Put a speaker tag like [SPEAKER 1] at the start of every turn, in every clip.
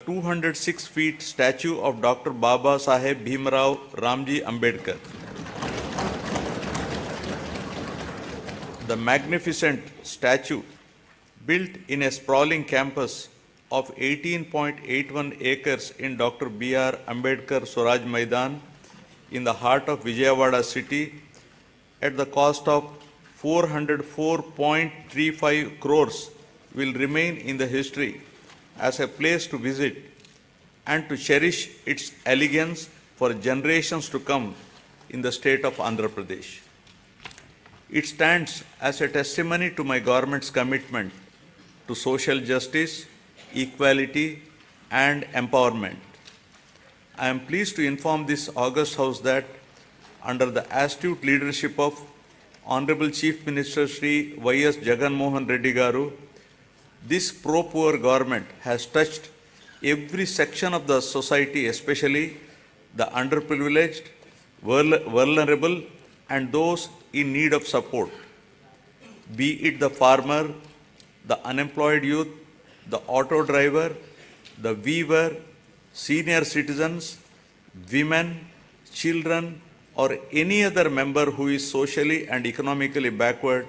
[SPEAKER 1] 206 feet statue of Dr. Baba Saheb Bhimrao Ramji Ambedkar. The magnificent statue, built in a sprawling campus of 18.81 acres in Dr. B.R. Ambedkar Swaraj Maidan in the heart of Vijayawada city, at the cost of 404.35 crores, will remain in the history as a place to visit and to cherish its elegance for generations to come in the state of Andhra Pradesh. It stands as a testimony to my government's commitment to social justice, equality, and empowerment. I am pleased to inform this august House that under the astute leadership of Honorable Chief Minister Shri Y.S. Jagan Mohan Reddy Garu, this pro-poor government has touched every section of the society, especially the underprivileged, vulnerable, and those in need of support, be it the farmer, the unemployed youth, the auto driver, the weaver, senior citizens, women, children, or any other member who is socially and economically backward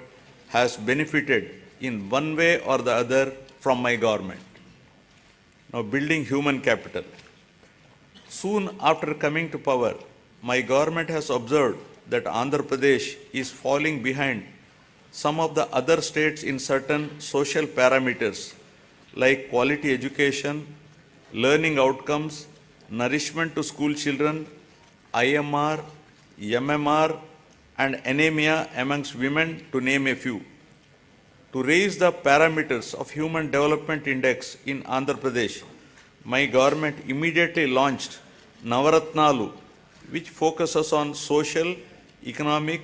[SPEAKER 1] has benefited in one way or the other from my government. Now, building human capital. Soon after coming to power, my government has observed that Andhra Pradesh is falling behind some of the other states in certain social parameters like quality education, learning outcomes, nourishment to school children, IMR, MMR, and anemia amongst women, to name a few. To raise the parameters of Human Development Index in Andhra Pradesh, my government immediately launched Navaratnalu, which focuses on social, economic,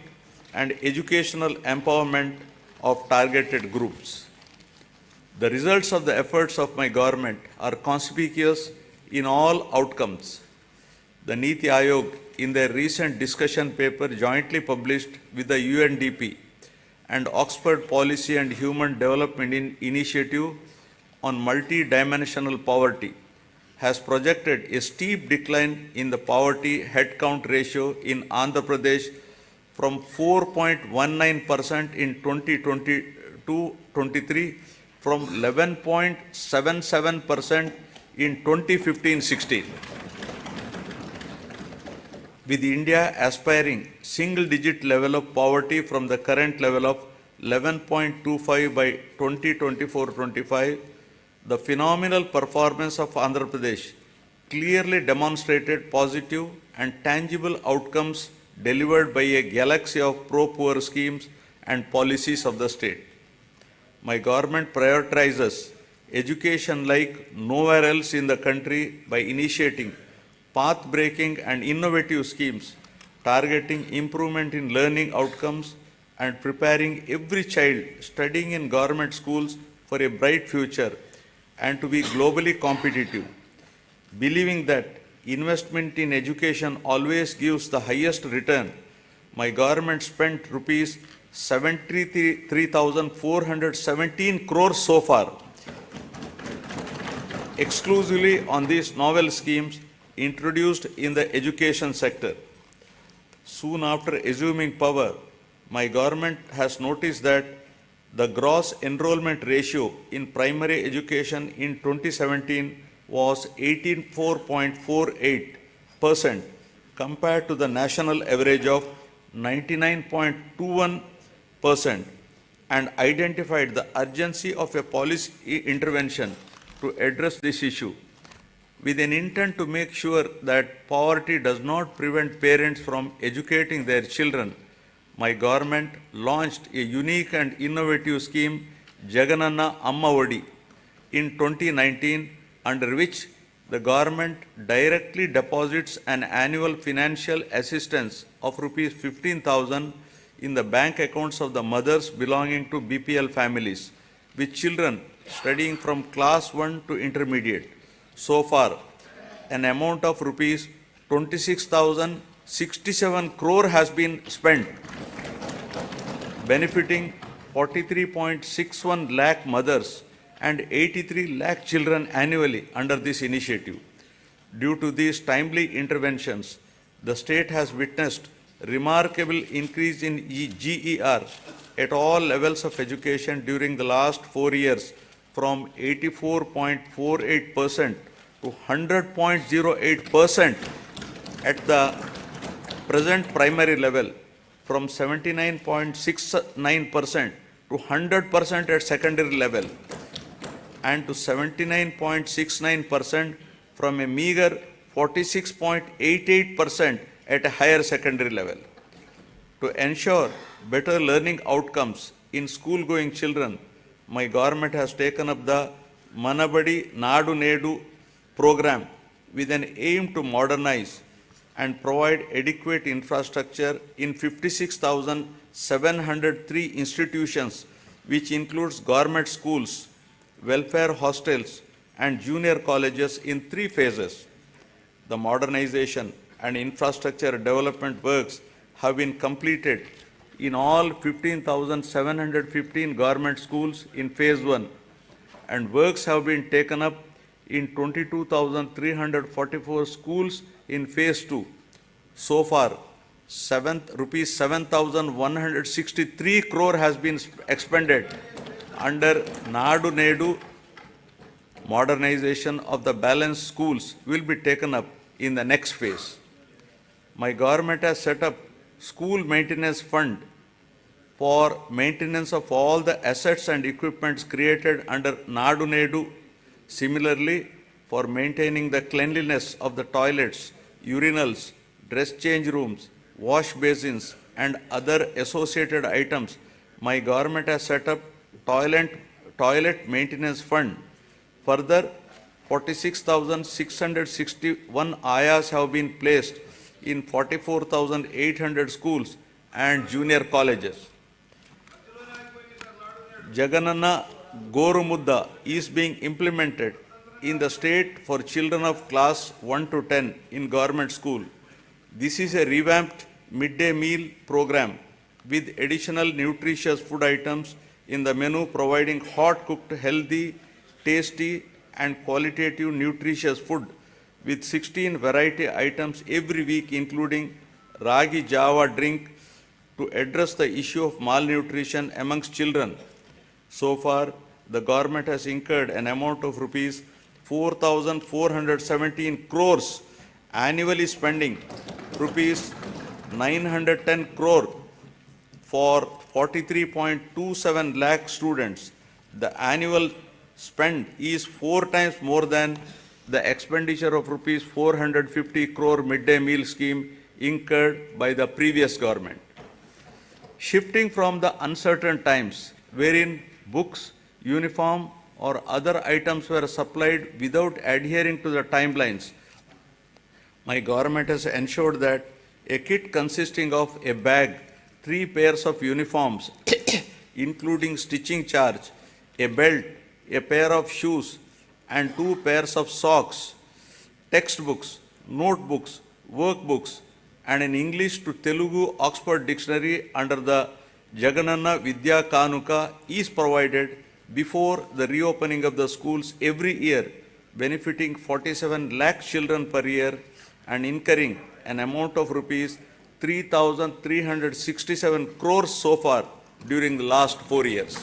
[SPEAKER 1] and educational empowerment of targeted groups. The results of the efforts of my government are conspicuous in all outcomes. The Niti Aayog, in their recent discussion paper jointly published with the UNDP and Oxford Policy and Human Development Initiative on multi-dimensional poverty, has projected a steep decline in the poverty headcount ratio in Andhra Pradesh from 4.19% in 2022-23 from 11.77% in 2015-16. With India aspiring single-digit level of poverty from the current level of 11.25 by 2024-25, the phenomenal performance of Andhra Pradesh clearly demonstrated positive and tangible outcomes delivered by a galaxy of pro-poor schemes and policies of the state. My government prioritizes education like nowhere else in the country by initiating path-breaking and innovative schemes targeting improvement in learning outcomes and preparing every child studying in government schools for a bright future and to be globally competitive. Believing that investment in education always gives the highest return, my government spent rupees 73,417 crores so far exclusively on these novel schemes introduced in the education sector. Soon after assuming power, my government has noticed that the gross enrollment ratio in primary education in 2017 was 84.48% compared to the national average of 99.21%, and identified the urgency of a policy intervention to address this issue with an intent to make sure that poverty does not prevent parents from educating their children. My government launched a unique and innovative scheme, Jagananna Amma Odi, in 2019, under which the government directly deposits an annual financial assistance of rupees 15,000 in the bank accounts of the mothers belonging to BPL families with children studying from class 1 to intermediate. So far, an amount of rupees 26,067 crore has been spent, benefiting 43.61 lakh mothers and 83 lakh children annually under this initiative. Due to these timely interventions, the state has witnessed remarkable increase in GER at all levels of education during the last 4 years, from 84.48% to 100.08% at the present primary level, from 79.69% to 100% at secondary level, and to 79.69% from a meager 46.88% at a higher secondary level. To ensure better learning outcomes in school-going children, my government has taken up the Manabadi Nadu Nedu program with an aim to modernize and provide adequate infrastructure in 56,703 institutions, which includes government schools, welfare hostels, and junior colleges in 3 phases. The modernization and infrastructure development works have been completed in all 15,715 government schools in phase 1, and works have been taken up in 22,344 schools in phase 2. So far, rupees 7,163 crore has been expended under Nadu Nedu. Modernization of the balanced schools will be taken up in the next phase. My government has set up school maintenance fund for maintenance of all the assets and equipments created under Nadu Nedu. Similarly, for maintaining the cleanliness of the toilets, urinals, dress change rooms, wash basins, and other associated items, my government has set up toilet maintenance fund. Further, 46,661 ayas have been placed in 44,800 schools and junior colleges. Jagananna Gorumudda is being implemented in the state for children of class 1 to 10 in government school. This is a revamped midday meal program with additional nutritious food items in the menu, providing hot cooked, healthy, tasty, and qualitative nutritious food with 16 variety items every week, including Ragi Java drink, to address the issue of malnutrition amongst children. So far, the government has incurred an amount of rupees 4,417 crores, annually spending rupees 910 crore for 43.27 lakh students. The annual spend is 4 times more than the expenditure of rupees 450 crore midday meal scheme incurred by the previous government. Shifting from the uncertain times wherein books, uniform, or other items were supplied without adhering to the timelines, my government has ensured that a kit consisting of a bag, 3 pairs of uniforms, including stitching charge, a belt, a pair of shoes, and 2 pairs of socks, textbooks, notebooks, workbooks, and an English to Telugu Oxford Dictionary under the Jagananna Vidya Kanuka is provided before the reopening of the schools every year, benefiting 47 lakh children per year and incurring an amount of rupees 3,367 crores so far during the last 4 years.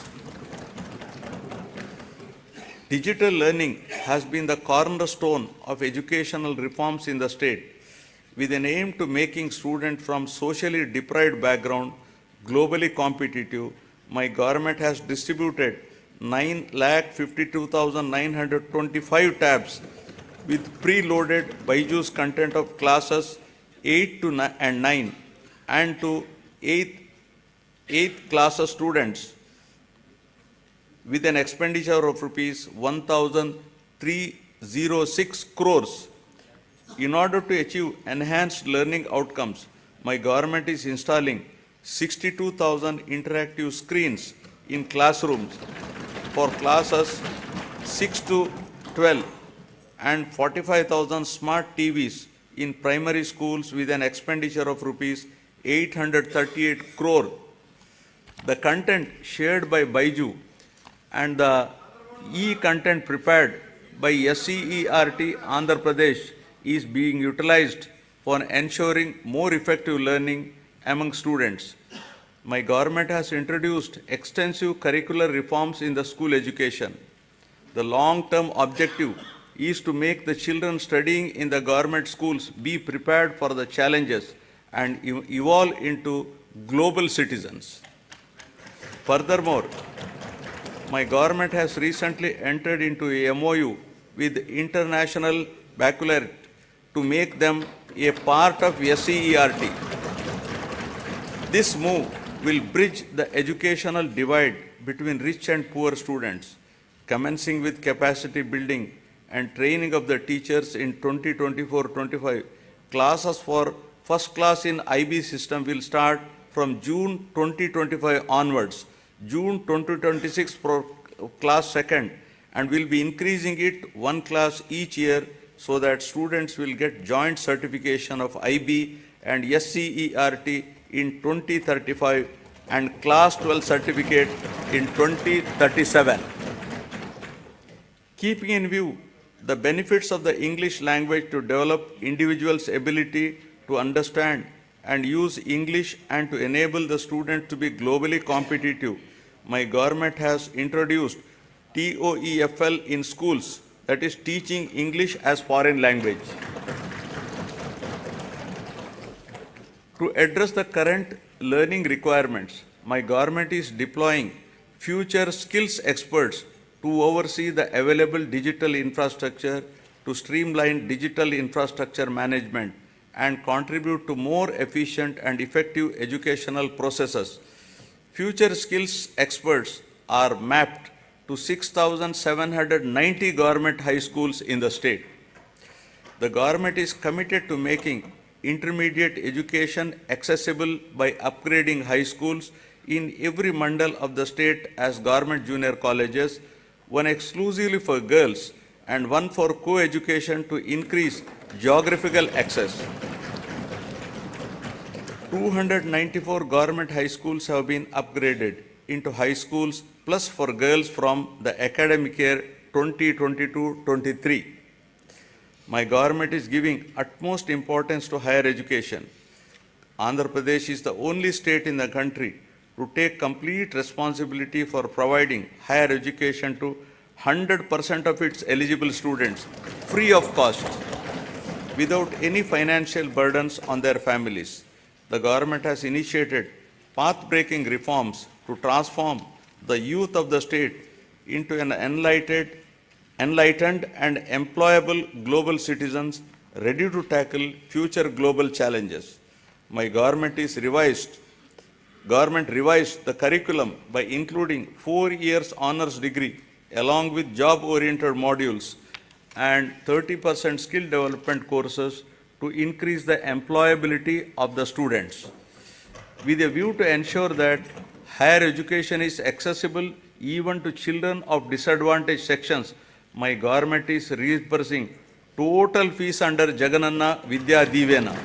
[SPEAKER 1] Digital learning has been the cornerstone of educational reforms in the state, with an aim to making students from socially deprived background globally competitive. My government has distributed 9,52,925 tabs with preloaded Byju's content of classes 8 to 9 and to 8th class students, with an expenditure of rupees 1,306 crores. In order to achieve enhanced learning outcomes, my government is installing 62,000 interactive screens in classrooms for classes 6 to 12 and 45,000 smart TVs in primary schools with an expenditure of rupees 838 crore. The content shared by Byju and the E-content prepared by SCERT Andhra Pradesh is being utilized for ensuring more effective learning among students. My government has introduced extensive curricular reforms in the school education. The long-term objective is to make the children studying in the government schools be prepared for the challenges and evolve into global citizens. Furthermore, my government has recently entered into a MOU with International Baccalaureate to make them a part of SCERT. This move will bridge the educational divide between rich and poor students, commencing with capacity building and training of the teachers in 2024-25. Classes for first class in IB system will start from June 2025 onwards, June 2026 for class second, and will be increasing it one class each year so that students will get joint certification of IB and SCERT in 2035 and class 12 certificate in 2037. Keeping in view the benefits of the English language to develop individuals' ability to understand and use English and to enable the student to be globally competitive, my government has introduced TOEFL in schools, that is teaching English as foreign language. To address the current learning requirements, my government is deploying future skills experts to oversee the available digital infrastructure to streamline digital infrastructure management and contribute to more efficient and effective educational processes. Future skills experts are mapped to 6,790 government high schools in the state. The government is committed to making intermediate education accessible by upgrading high schools in every mandal of the state as government junior colleges, one exclusively for girls and one for co-education to increase geographical access. 294 government high schools have been upgraded into high schools plus for girls from the academic year 2022-23. My government is giving utmost importance to higher education. Andhra Pradesh is the only state in the country to take complete responsibility for providing higher education to 100% of its eligible students free of cost without any financial burdens on their families. The government has initiated path-breaking reforms to transform the youth of the state into an enlightened and employable global citizens ready to tackle future global challenges. My government revised the curriculum by including 4 years honors degree along with job-oriented modules and 30% skill development courses to increase the employability of the students. With a view to ensure that higher education is accessible even to children of disadvantaged sections, my government is reimbursing total fees under Jagananna Vidya Divena.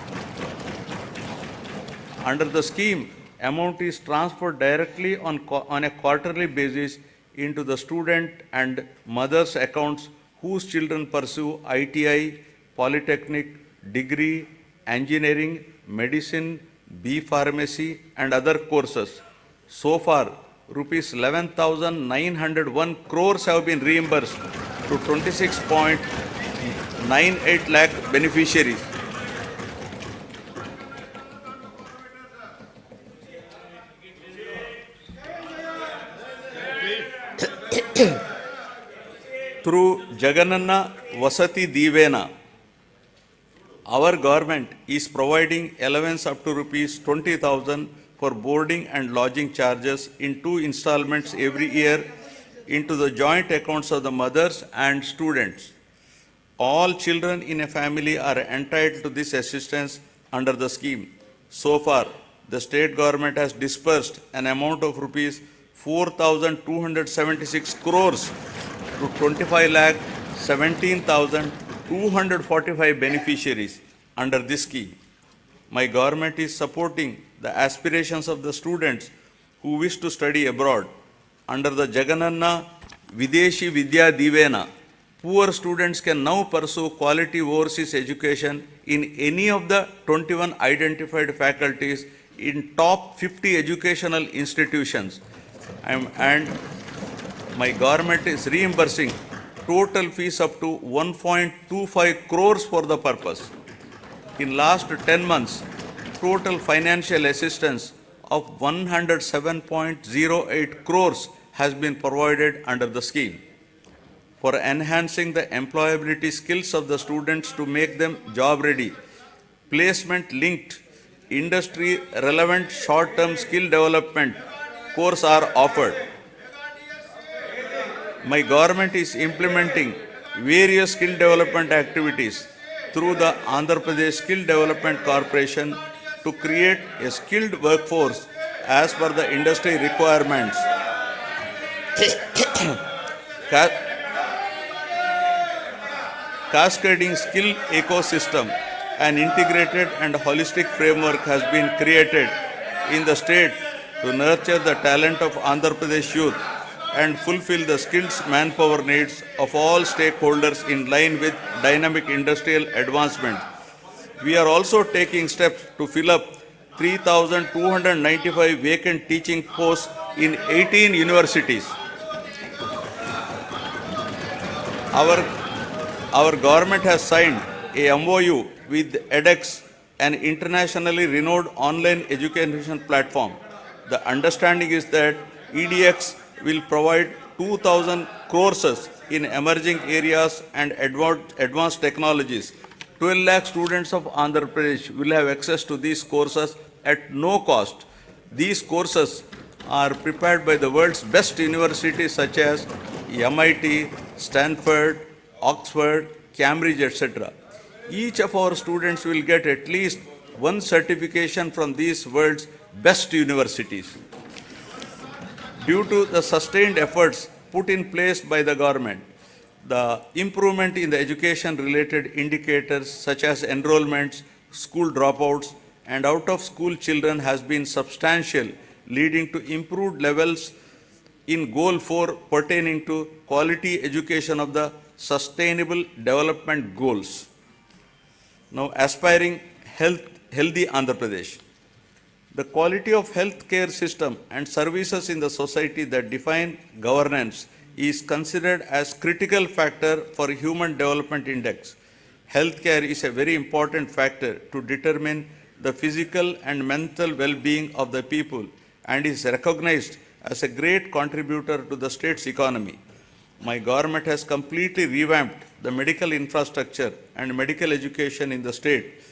[SPEAKER 1] Under the scheme, amount is transferred directly on a quarterly basis into the student and mother's accounts whose children pursue ITI, polytechnic, degree, engineering, medicine, B pharmacy and other courses. So far, rupees 11,901 crores have been reimbursed to 26.98 lakh beneficiaries. Through Jagananna Vasati Divena, our government is providing allowance up to rupees 20,000 for boarding and lodging charges in 2 installments every year into the joint accounts of the mothers and students. All children in a family are entitled to this assistance under the scheme. So far, the state government has disbursed an amount of rupees 4,276 crores to 25,17,245 beneficiaries under this scheme. My government is supporting the aspirations of the students who wish to study abroad. Under the Jagananna Videshi Vidya Divena. Poor students can now pursue quality overseas education in any of the 21 identified faculties in top 50 educational institutions. And my government is reimbursing total fees up to 1.25 crores for the purpose. In last 10 months, total financial assistance of 107.08 crores has been provided under the scheme for enhancing the employability skills of the students to make them job ready. Placement linked, industry relevant short-term skill development courses are offered. My government is implementing various skill development activities through the Andhra Pradesh Skill Development Corporation to create a skilled workforce as per the industry requirements. Cascading skill ecosystem, an integrated and holistic framework has been created in the state to nurture the talent of Andhra Pradesh youth and fulfill the skills manpower needs of all stakeholders in line with dynamic industrial advancement. We are also taking steps to fill up 3,295 vacant teaching posts in 18 universities. Our government has signed a MOU with edX, an internationally renowned online education platform. The understanding is that EDX will provide 2,000 courses in emerging areas and advanced technologies. 12 lakh students of Andhra Pradesh will have access to these courses at no cost. These courses are prepared by the world's best universities such as MIT, Stanford, Oxford, Cambridge, etc. Each of our students will get at least one certification from these world's best universities. Due to the sustained efforts put in place by the government, the improvement in the education-related indicators such as enrollments, school dropouts, and out-of-school children has been substantial, leading to improved levels in Goal 4 pertaining to quality education of the Sustainable Development Goals. Now, aspiring healthy Andhra Pradesh. The quality of healthcare system and services in the society that define governance is considered as critical factor for Human Development Index. Healthcare is a very important factor to determine the physical and mental well-being of the people and is recognized as a great contributor to the state's economy. My government has completely revamped the medical infrastructure and medical education in the state.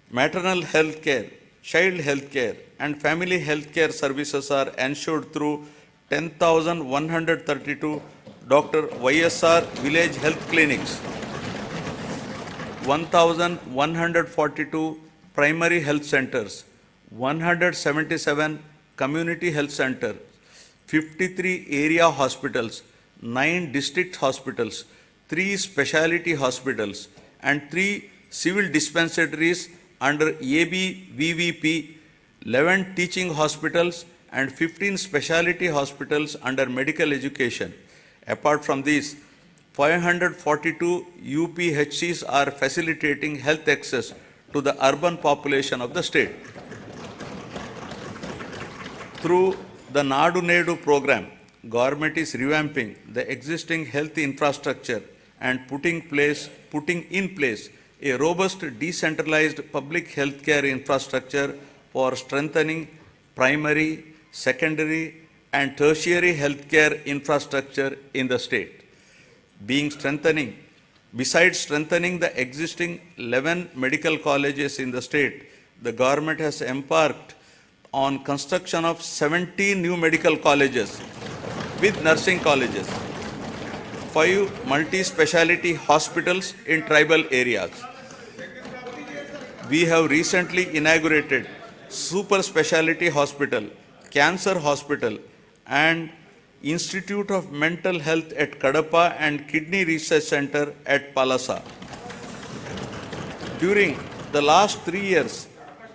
[SPEAKER 1] Maternal health care, child health care, and family health care services are ensured through 10,132 Dr. YSR village health clinics, 1,142 primary health centers, 177 community health centers, 53 area hospitals, 9 district hospitals, 3 specialty hospitals, and 3 civil dispensaries under ABVVP, 11 teaching hospitals, and 15 specialty hospitals under medical education. Apart from these, 542 UPHCs are facilitating health access to the urban population of the state. Through the Nadu Nedu program, government is revamping the existing health infrastructure and putting in place a robust decentralized public healthcare infrastructure for strengthening primary, secondary, and tertiary healthcare infrastructure in the state. Besides strengthening the existing 11 medical colleges in the state, the government has embarked on construction of 17 new medical colleges with nursing colleges, 5 multi-speciality hospitals in tribal areas. We have recently inaugurated super speciality hospital, cancer hospital, and Institute of Mental Health at Kadapa and Kidney Research Center at Palasa. During the last 3 years,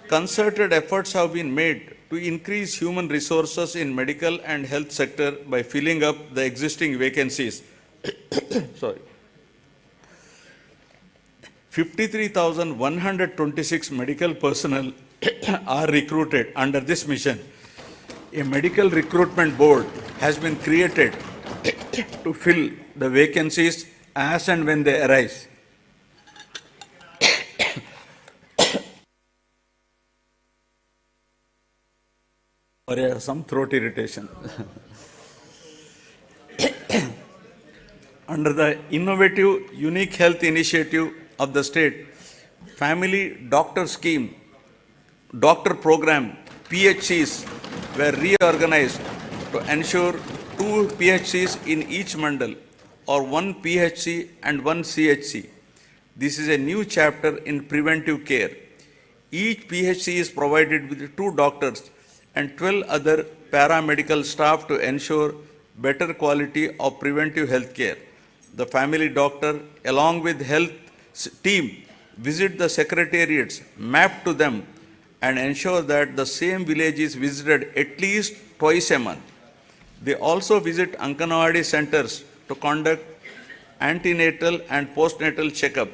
[SPEAKER 1] concerted efforts have been made to increase human resources in medical and health sector by filling up the existing vacancies. Sorry. 53,126 medical personnel are recruited under this mission. A medical recruitment board has been created to fill the vacancies as and when they arise. Or some throat irritation. Under the innovative unique health initiative of the state, family doctor scheme, doctor program, PHCs were reorganized to ensure 2 PHCs in each mandal or 1 PHC and 1 CHC. This is a new chapter in preventive care. Each PHC is provided with 2 doctors and 12 other paramedical staff to ensure better quality of preventive health care. The family doctor, along with health team, visit the secretariats, map to them, and ensure that the same village is visited at least twice a month. They also visit Anganwadi centers to conduct antenatal and postnatal checkup.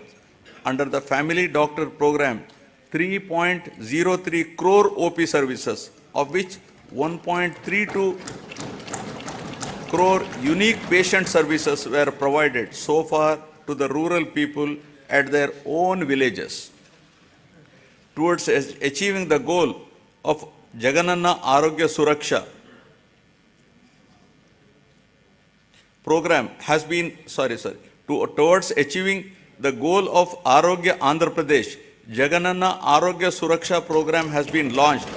[SPEAKER 1] Under the family doctor program, 3.03 crore OP services, of which 1.32 crore unique patient services were provided so far to the rural people at their own villages. Towards achieving the goal of Jagananna Arogya Suraksha program has been, towards achieving the goal of Arogya Andhra Pradesh, Jagananna Arogya Suraksha program has been launched,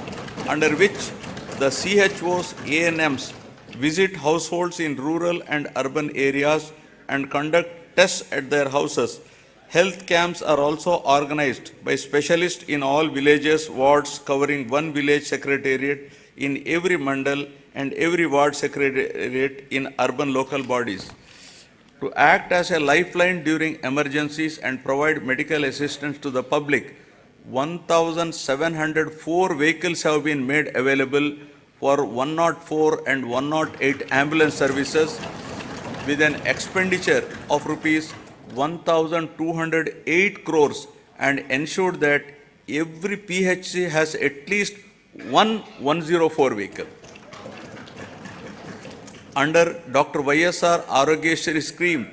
[SPEAKER 1] under which the CHOs, ANMs visit households in rural and urban areas and conduct tests at their houses. Health camps are also organized by specialists in all villages, wards, covering 1 village secretariat in every mandal and every ward secretariat in urban local bodies. To act as a lifeline during emergencies and provide medical assistance to the public, 1,704 vehicles have been made available for 104 and 108 ambulance services with an expenditure of rupees 1,208 crores and ensured that every PHC has at least one 104 vehicle. Under Dr. YSR Arogyashri scheme,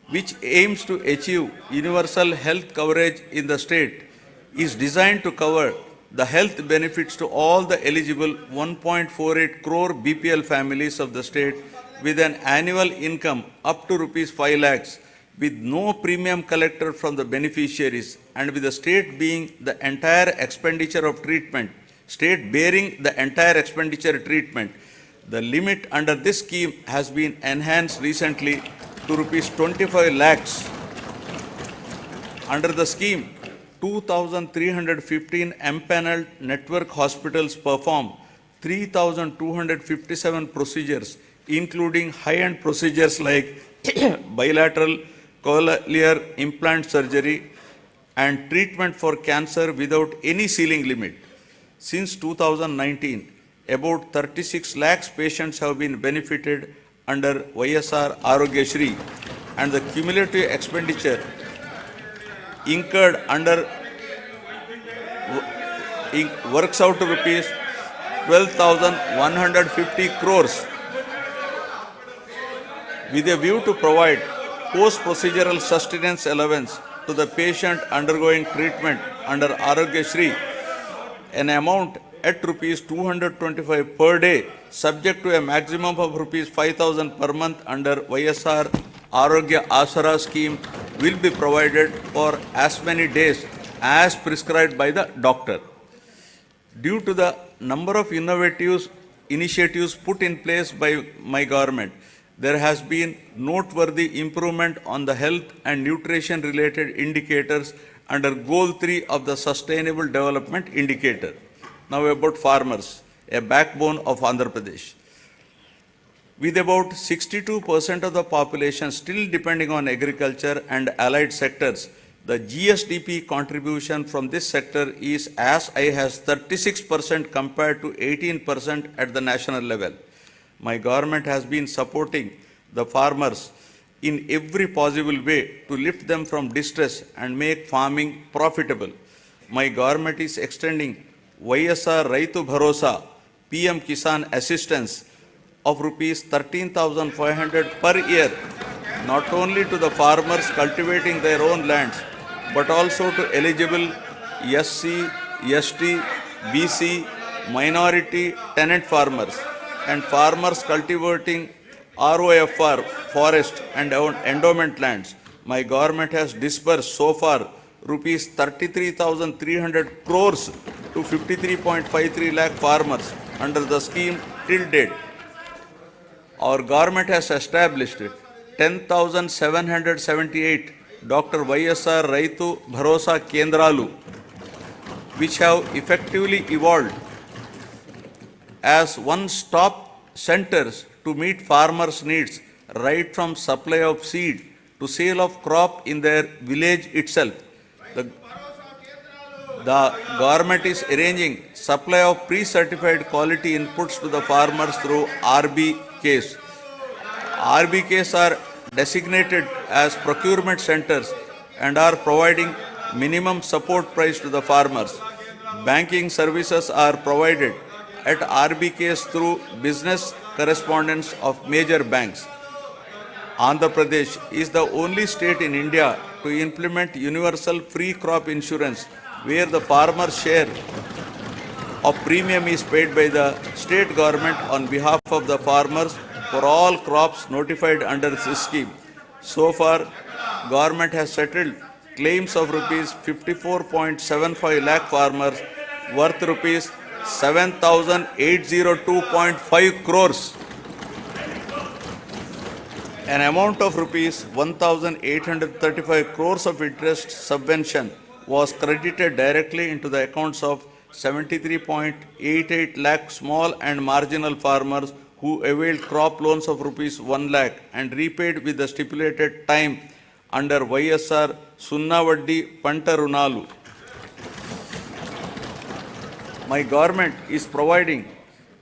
[SPEAKER 1] which aims to achieve universal health coverage in the state, is designed to cover the health benefits to all the eligible 1.48 crore BPL families of the state with an annual income up to rupees 5 lakhs, with no premium collected from the beneficiaries, and with the state being the entire expenditure of treatment, state bearing the entire expenditure treatment. The limit under this scheme has been enhanced recently to rupees 25 lakhs. Under the scheme, 2,315 empaneled network hospitals perform 3,257 procedures, including high-end procedures like bilateral cochlear implant surgery and treatment for cancer without any ceiling limit. Since 2019, about 36 lakhs patients have been benefited under YSR Arogyashri, and the cumulative expenditure incurred under works out to rupees 12,150 crores with a view to provide post-procedural sustenance allowance to the patient undergoing treatment under Arogyashri, an amount at rupees 225 per day, subject to a maximum of rupees 5,000 per month under YSR Arogya Asara scheme, will be provided for as many days as prescribed by the doctor. Due to the number of innovative initiatives put in place by my government, there has been noteworthy improvement on the health and nutrition related indicators under Goal 3 of the Sustainable Development Indicator. Now about farmers, a backbone of Andhra Pradesh. With about 62% of the population still depending on agriculture and allied sectors, The GSDP contribution from this sector is as high as 36% compared to 18% at the national level. My government has been supporting the farmers in every possible way to lift them from distress and make farming profitable. My government is extending YSR Raitu Bharosa PM Kisan assistance of rupees 13,500 per year, not only to the farmers cultivating their own lands, but also to eligible SC, ST, BC, minority tenant farmers and farmers cultivating ROFR, forest and endowment lands. My government has disbursed so far rupees 33,300 crores to 53.53 lakh farmers under the scheme till date. Our government has established 10,778 Dr. YSR Raitu Bharosa Kendralu, which have effectively evolved as one-stop centers to meet farmers' needs, right from supply of seed to sale of crop in their village itself. The government is arranging supply of pre-certified quality inputs to the farmers through RBKs. RBKs are designated as procurement centers and are providing minimum support price to the farmers. Banking services are provided at RBKs through business correspondents of major banks. Andhra Pradesh is the only state in India to implement universal free crop insurance, where the farmer's share of premium is paid by the state government on behalf of the farmers for all crops notified under this scheme. So far, government has settled claims of rupees 54.75 lakh farmers worth rupees 7,802.5 crores. An amount of rupees 1,835 crores of interest subvention was credited directly into the accounts of 73.88 lakh small and marginal farmers who availed crop loans of rupees 1 lakh and repaid with the stipulated time under YSR Sunnavaddi Panta Runalu. My government is providing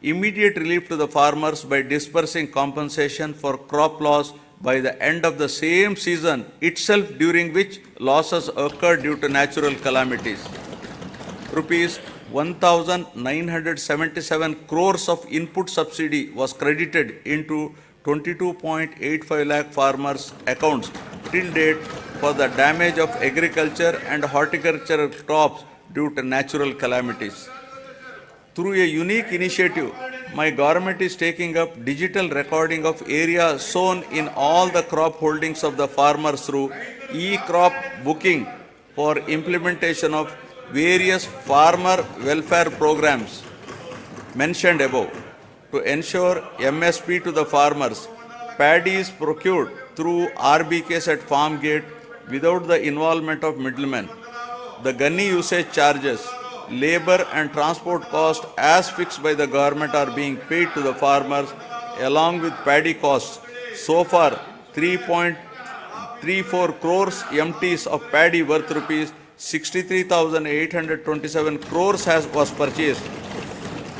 [SPEAKER 1] immediate relief to the farmers by disbursing compensation for crop loss by the end of the same season itself, during which losses occurred due to natural calamities. Rupees 1,977 crores of input subsidy was credited into 22.85 lakh farmers' accounts till date for the damage of agriculture and horticultural crops due to natural calamities. Through a unique initiative, my government is taking up digital recording of area sown in all the crop holdings of the farmers through e-crop booking for implementation of various farmer welfare programs mentioned above. To ensure MSP to the farmers, paddy is procured through RBKs at farm gate without the involvement of middlemen. The gunny usage charges, labor and transport costs as fixed by the government are being paid to the farmers along with paddy costs. So far, 3.34 crores MTs of paddy worth rupees 63,827 crores was purchased,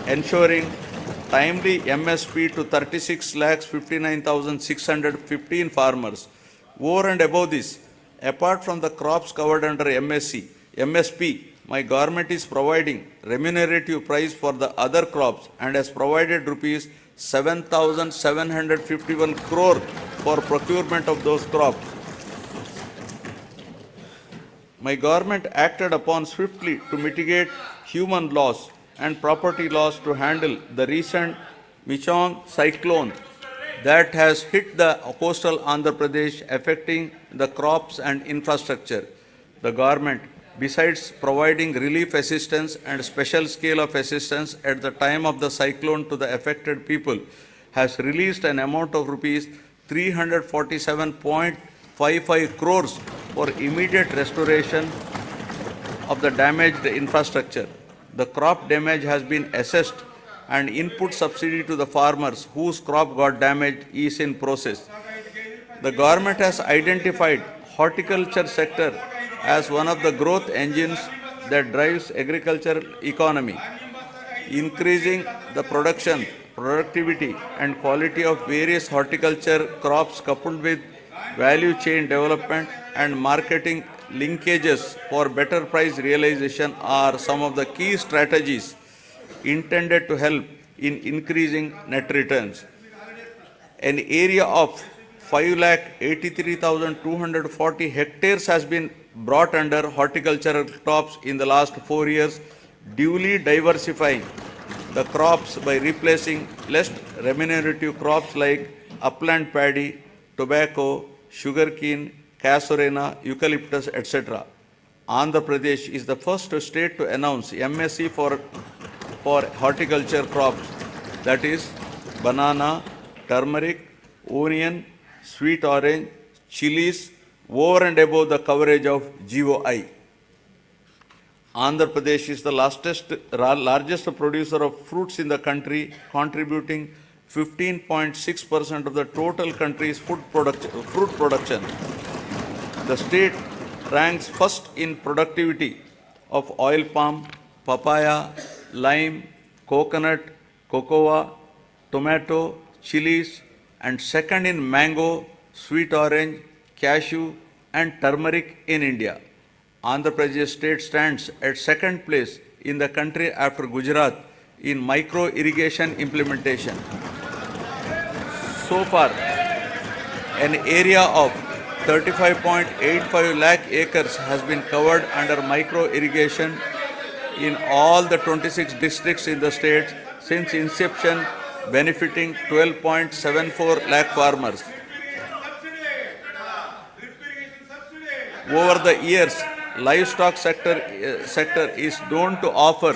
[SPEAKER 1] ensuring timely MSP to 36,59,615 farmers. Over and above this, apart from the crops covered under MSP, my government is providing remunerative price for the other crops and has provided rupees 7,751 crore for procurement of those crops. My government acted upon swiftly to mitigate human loss and property loss to handle the recent Michong cyclone that has hit the coastal Andhra Pradesh, affecting the crops and infrastructure. The government, besides providing relief assistance and special scale of assistance at the time of the cyclone to the affected people, has released an amount of rupees 347.55 crores for immediate restoration of the damaged infrastructure. The crop damage has been assessed and input subsidy to the farmers whose crop got damaged is in process. The government has identified horticulture sector as one of the growth engines that drives agricultural economy, increasing the production, productivity and quality of various horticulture crops coupled with value chain development and marketing linkages for better price realization are some of the key strategies intended to help in increasing net returns. An area of 5,83,240 hectares has been brought under horticultural crops in the last 4 years, duly diversifying the crops by replacing less remunerative crops like upland paddy, tobacco, sugarcane, casorena, eucalyptus, etc. Andhra Pradesh is the first state to announce MSc for horticulture crops, that is banana, turmeric, onion, sweet orange, chilies, over and above the coverage of GOI. Andhra Pradesh is the largest producer of fruits in the country, contributing 15.6% of the total country's fruit production. The state ranks first in productivity of oil palm, papaya, lime, coconut, cocoa, tomato, chilies, and second in mango, sweet orange, cashew, and turmeric in India. Andhra Pradesh state stands at second place in the country after Gujarat in micro irrigation implementation. So far, an area of 35.85 lakh acres has been covered under micro irrigation in all the 26 districts in the state since inception, benefiting 12.74 lakh farmers. Over the years, livestock sector is known to offer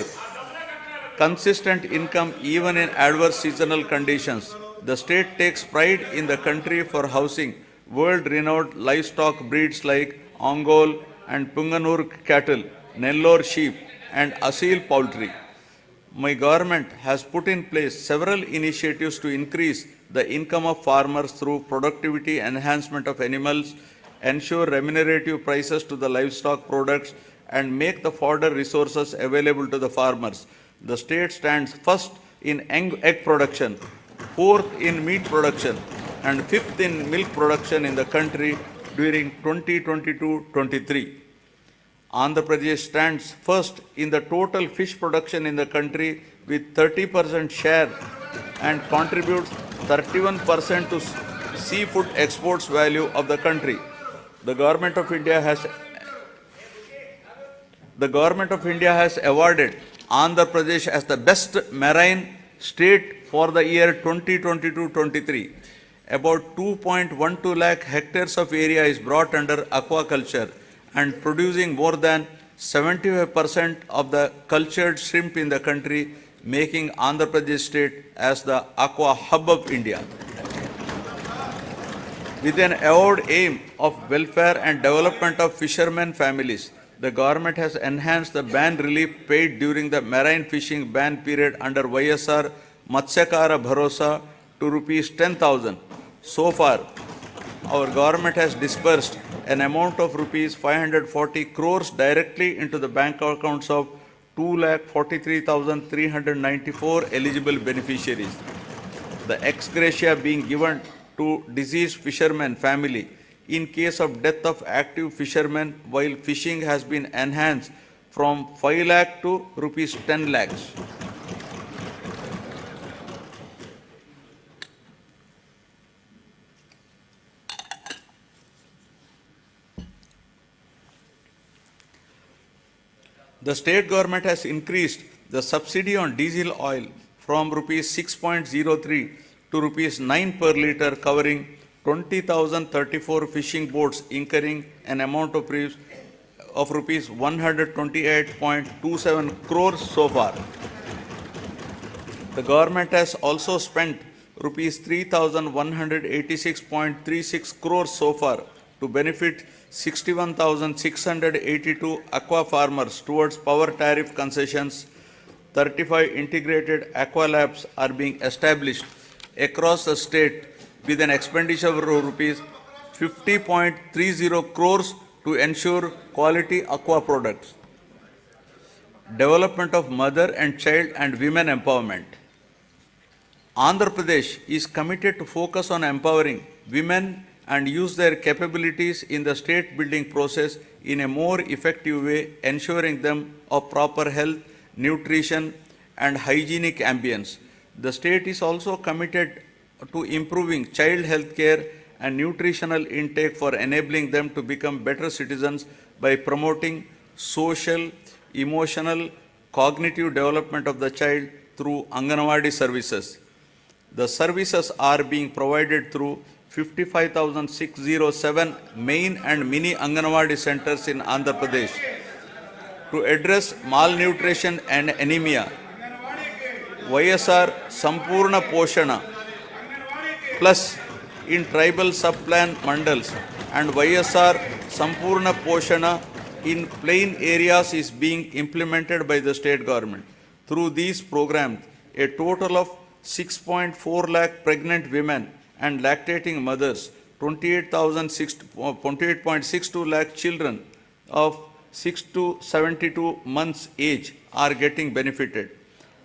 [SPEAKER 1] consistent income even in adverse seasonal conditions. The state takes pride in the country for housing world-renowned livestock breeds like Ongole and Punganur cattle, Nellore sheep, and Asil poultry. My government has put in place several initiatives to increase the income of farmers through productivity enhancement of animals, ensure remunerative prices to the livestock products, and make the fodder resources available to the farmers. The state stands first in egg production, fourth in meat production, and fifth in milk production in the country during 2022-23. Andhra Pradesh stands first in the total fish production in the country with 30% share and contributes 31% to seafood exports value of the country. The Government of India has awarded Andhra Pradesh as the best marine state for the year 2022-23. About 2.12 lakh hectares of area is brought under aquaculture and producing more than 75% of the cultured shrimp in the country, making Andhra Pradesh state as the aqua hub of India. With an avowed aim of welfare and development of fishermen families, the government has enhanced the ban relief paid during the marine fishing ban period under YSR Matsyakara Bharosa to rupees 10,000. So far, our government has disbursed an amount of rupees 540 crores directly into the bank accounts of 2,43,394 eligible beneficiaries. The ex gratia being given to deceased fishermen family in case of death of active fishermen while fishing has been enhanced from 5 lakh to rupees 10 lakhs. The state government has increased the subsidy on diesel oil from rupees 6.03 to rupees 9 per litre, covering 20,034 fishing boats incurring an amount of rupees 128.27 crores so far. The government has also spent rupees 3,186.36 crores so far to benefit 61,682 aqua farmers towards power tariff concessions. 35 integrated aqua labs are being established across the state with an expenditure of rupees 50.30 crores to ensure quality aqua products, development of mother and child and women empowerment. Andhra Pradesh is committed to focus on empowering women and use their capabilities in the state building process in a more effective way, ensuring them of proper health, nutrition, and hygienic ambience. The state is also committed to improving child health care and nutritional intake for enabling them to become better citizens by promoting social, emotional, cognitive development of the child through Anganwadi services. The services are being provided through 55,607 main and mini Anganwadi centers in Andhra Pradesh. To address malnutrition and anemia, YSR Sampurna Poshana Plus in tribal sub-plan mandals and YSR Sampurna Poshana in plain areas is being implemented by the state government. Through these programs, a total of 6.4 lakh pregnant women and lactating mothers, 28.62 lakh children of 6 to 72 months age are getting benefited.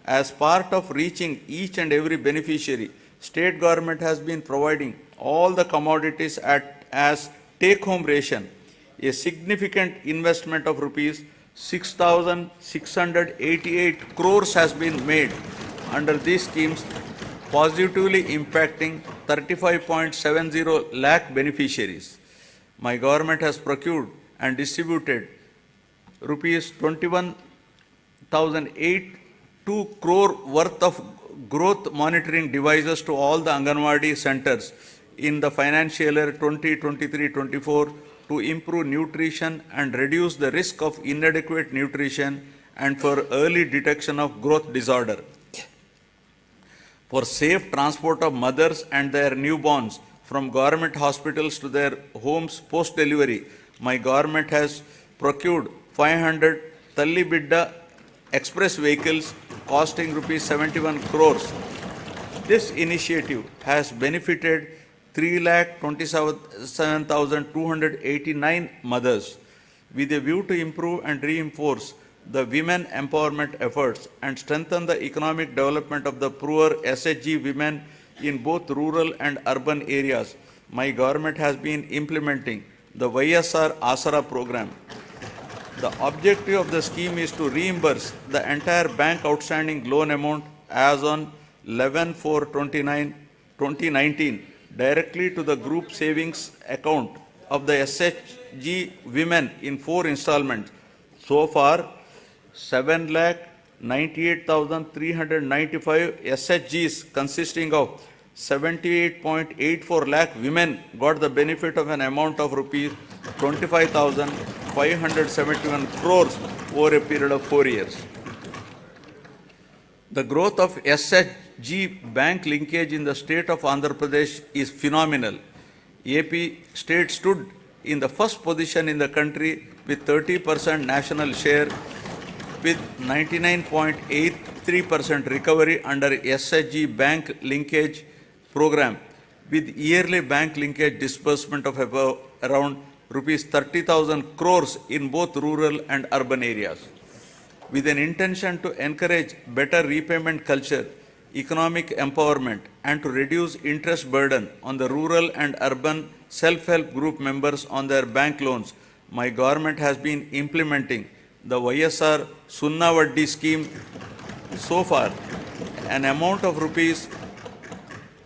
[SPEAKER 1] As part of reaching each and every beneficiary, state government has been providing all the commodities as take-home ration. A significant investment of rupees 6,688 crores has been made under these schemes, positively impacting 35.70 lakh beneficiaries. My government has procured and distributed rupees 21,082 crore worth of growth monitoring devices to all the Anganwadi centers in the financial year 2023-24 to improve nutrition and reduce the risk of inadequate nutrition and for early detection of growth disorder. For safe transport of mothers and their newborns from government hospitals to their homes post-delivery, my government has procured 500 Talli Bidda express vehicles costing rupees 71 crores. This initiative has benefited 3,27,289 mothers with a view to improve and reinforce the women empowerment efforts and strengthen the economic development of the poor SHG women in both rural and urban areas. My government has been implementing the YSR Asara program. The objective of the scheme is to reimburse the entire bank outstanding loan amount as on 11/4/2019 directly to the group savings account of the SHG women in 4 installments. So far, 7,98,395 SHGs consisting of 78.84 lakh women got the benefit of an amount of rupees 25,571 crores over a period of 4 years. The growth of SHG bank linkage in the state of Andhra Pradesh is phenomenal. AP state stood in the first position in the country with 30% national share with 99.83% recovery under SHG bank linkage program with yearly bank linkage disbursement of about around rupees 30,000 crores in both rural and urban areas. With an intention to encourage better repayment culture, economic empowerment, and to reduce interest burden on the rural and urban self-help group members on their bank loans, my government has been implementing the YSR Sunna Vaddi scheme. So far, an amount of rupees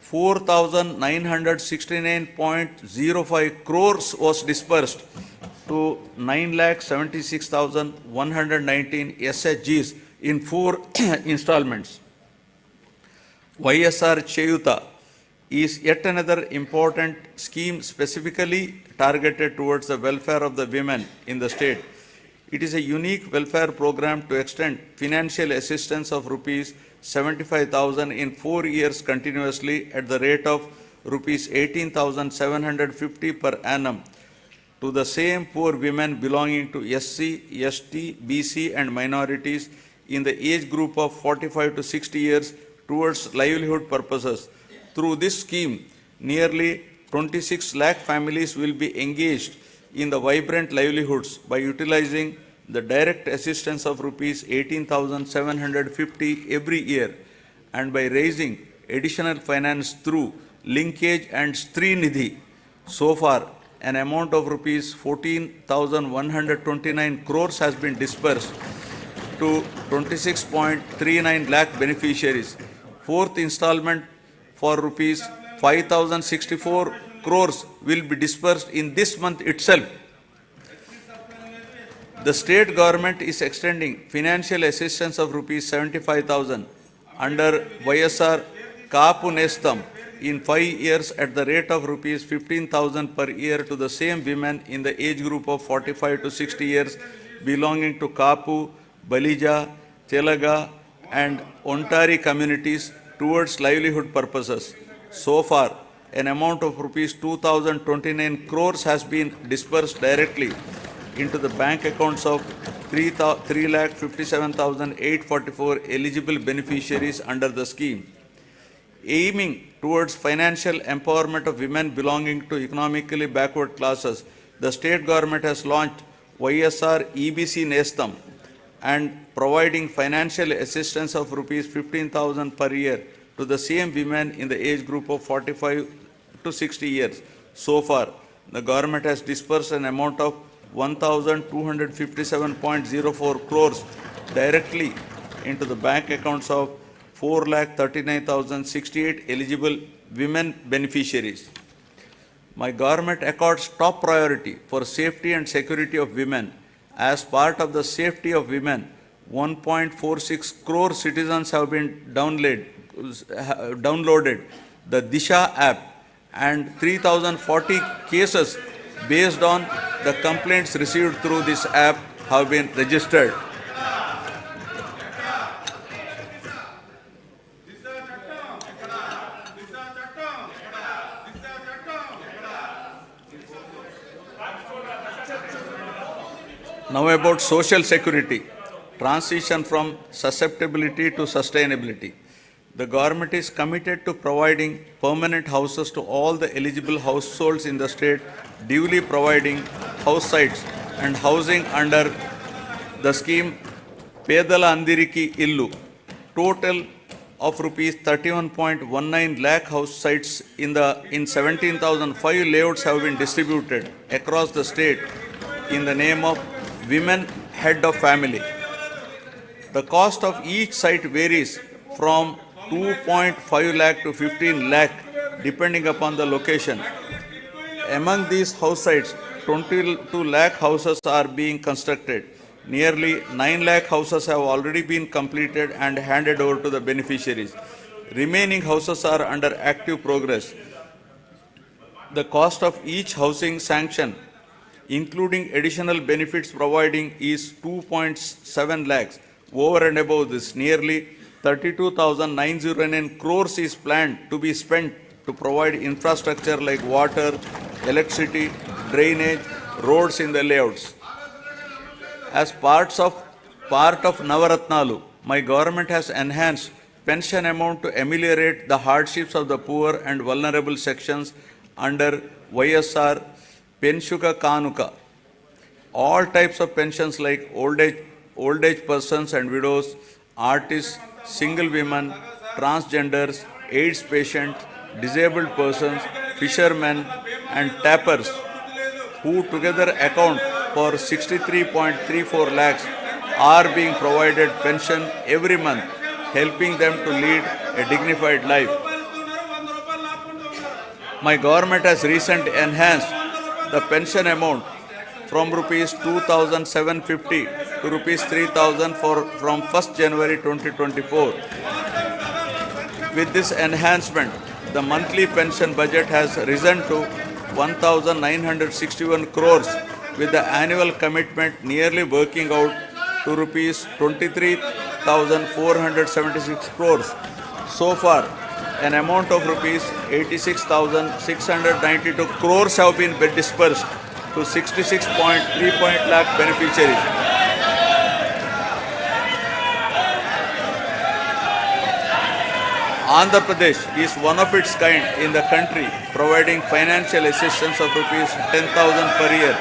[SPEAKER 1] 4,969.05 crores was disbursed to 9,76,119 SHGs in 4 installments. YSR Cheyuta is yet another important scheme specifically targeted towards the welfare of the women in the state. It is a unique welfare program to extend financial assistance of rupees 75,000 in 4 years continuously at the rate of rupees 18,750 per annum to the same poor women belonging to SC, ST, BC and minorities in the age group of 45 to 60 years towards livelihood purposes. Through this scheme, nearly 26 lakh families will be engaged in the vibrant livelihoods by utilizing the direct assistance of rupees 18,750 every year and by raising additional finance through linkage and Srinidhi. So far, an amount of rupees 14,129 crores has been disbursed to 26.39 lakh beneficiaries. Fourth installment for rupees 5,064 crores will be disbursed in this month itself. The state government is extending financial assistance of rupees 75,000 under YSR Kapu Nestam in 5 years at the rate of rupees 15,000 per year to the same women in the age group of 45 to 60 years belonging to Kapu, Balija, Telaga and Ontari communities towards livelihood purposes. So far, an amount of rupees 2,029 crores has been disbursed directly into the bank accounts of 3,57,844 eligible beneficiaries under the scheme. Aiming towards financial empowerment of women belonging to economically backward classes, the state government has launched YSR EBC Nestam and providing financial assistance of rupees 15,000 per year to the same women in the age group of 45 to 60 years. So far, the government has disbursed an amount of 1,257.04 crores directly into the bank accounts of 4,39,068 eligible women beneficiaries. My government accords top priority for safety and security of women. As part of the safety of women, 1.46 crore citizens have been downloaded the Disha app and 3,040 cases based on the complaints received through this app have been registered. Now about social security, transition from susceptibility to sustainability. The government is committed to providing permanent houses to all the eligible households in the state, duly providing house sites and housing under the scheme Pedala Andiriki Illu. Total of rupees 31.19 lakh house sites in 17,005 layouts have been distributed across the state in the name of Women Head of Family. The cost of each site varies from 2.5 lakh to 15 lakh depending upon the location. Among these house sites, 22 lakh houses are being constructed. Nearly 9 lakh houses have already been completed and handed over to the beneficiaries. Remaining houses are under active progress. The cost of each housing sanction, including additional benefits providing, is 2.7 lakhs. Over and above this, nearly 32,909 crores is planned to be spent to provide infrastructure like water, electricity, drainage, roads in the layouts. As part of Navaratnalu, my government has enhanced pension amount to ameliorate the hardships of the poor and vulnerable sections under YSR Penshuka Kanuka. All types of pensions like old age persons and widows, artists, single women, transgenders, AIDS patients, disabled persons, fishermen and tappers, who together account for 63.34 lakhs, are being provided pension every month, helping them to lead a dignified life. My government has recently enhanced the pension amount from rupees 2,750 to rupees 3,000 from 1st January 2024. With this enhancement, the monthly pension budget has risen to 1,961 crores, with the annual commitment nearly working out to rupees 23,476 crores. So far, an amount of rupees 86,692 crores have been disbursed to 66.3 lakh beneficiaries. Andhra Pradesh is one of its kind in the country, providing financial assistance of rupees 10,000 per year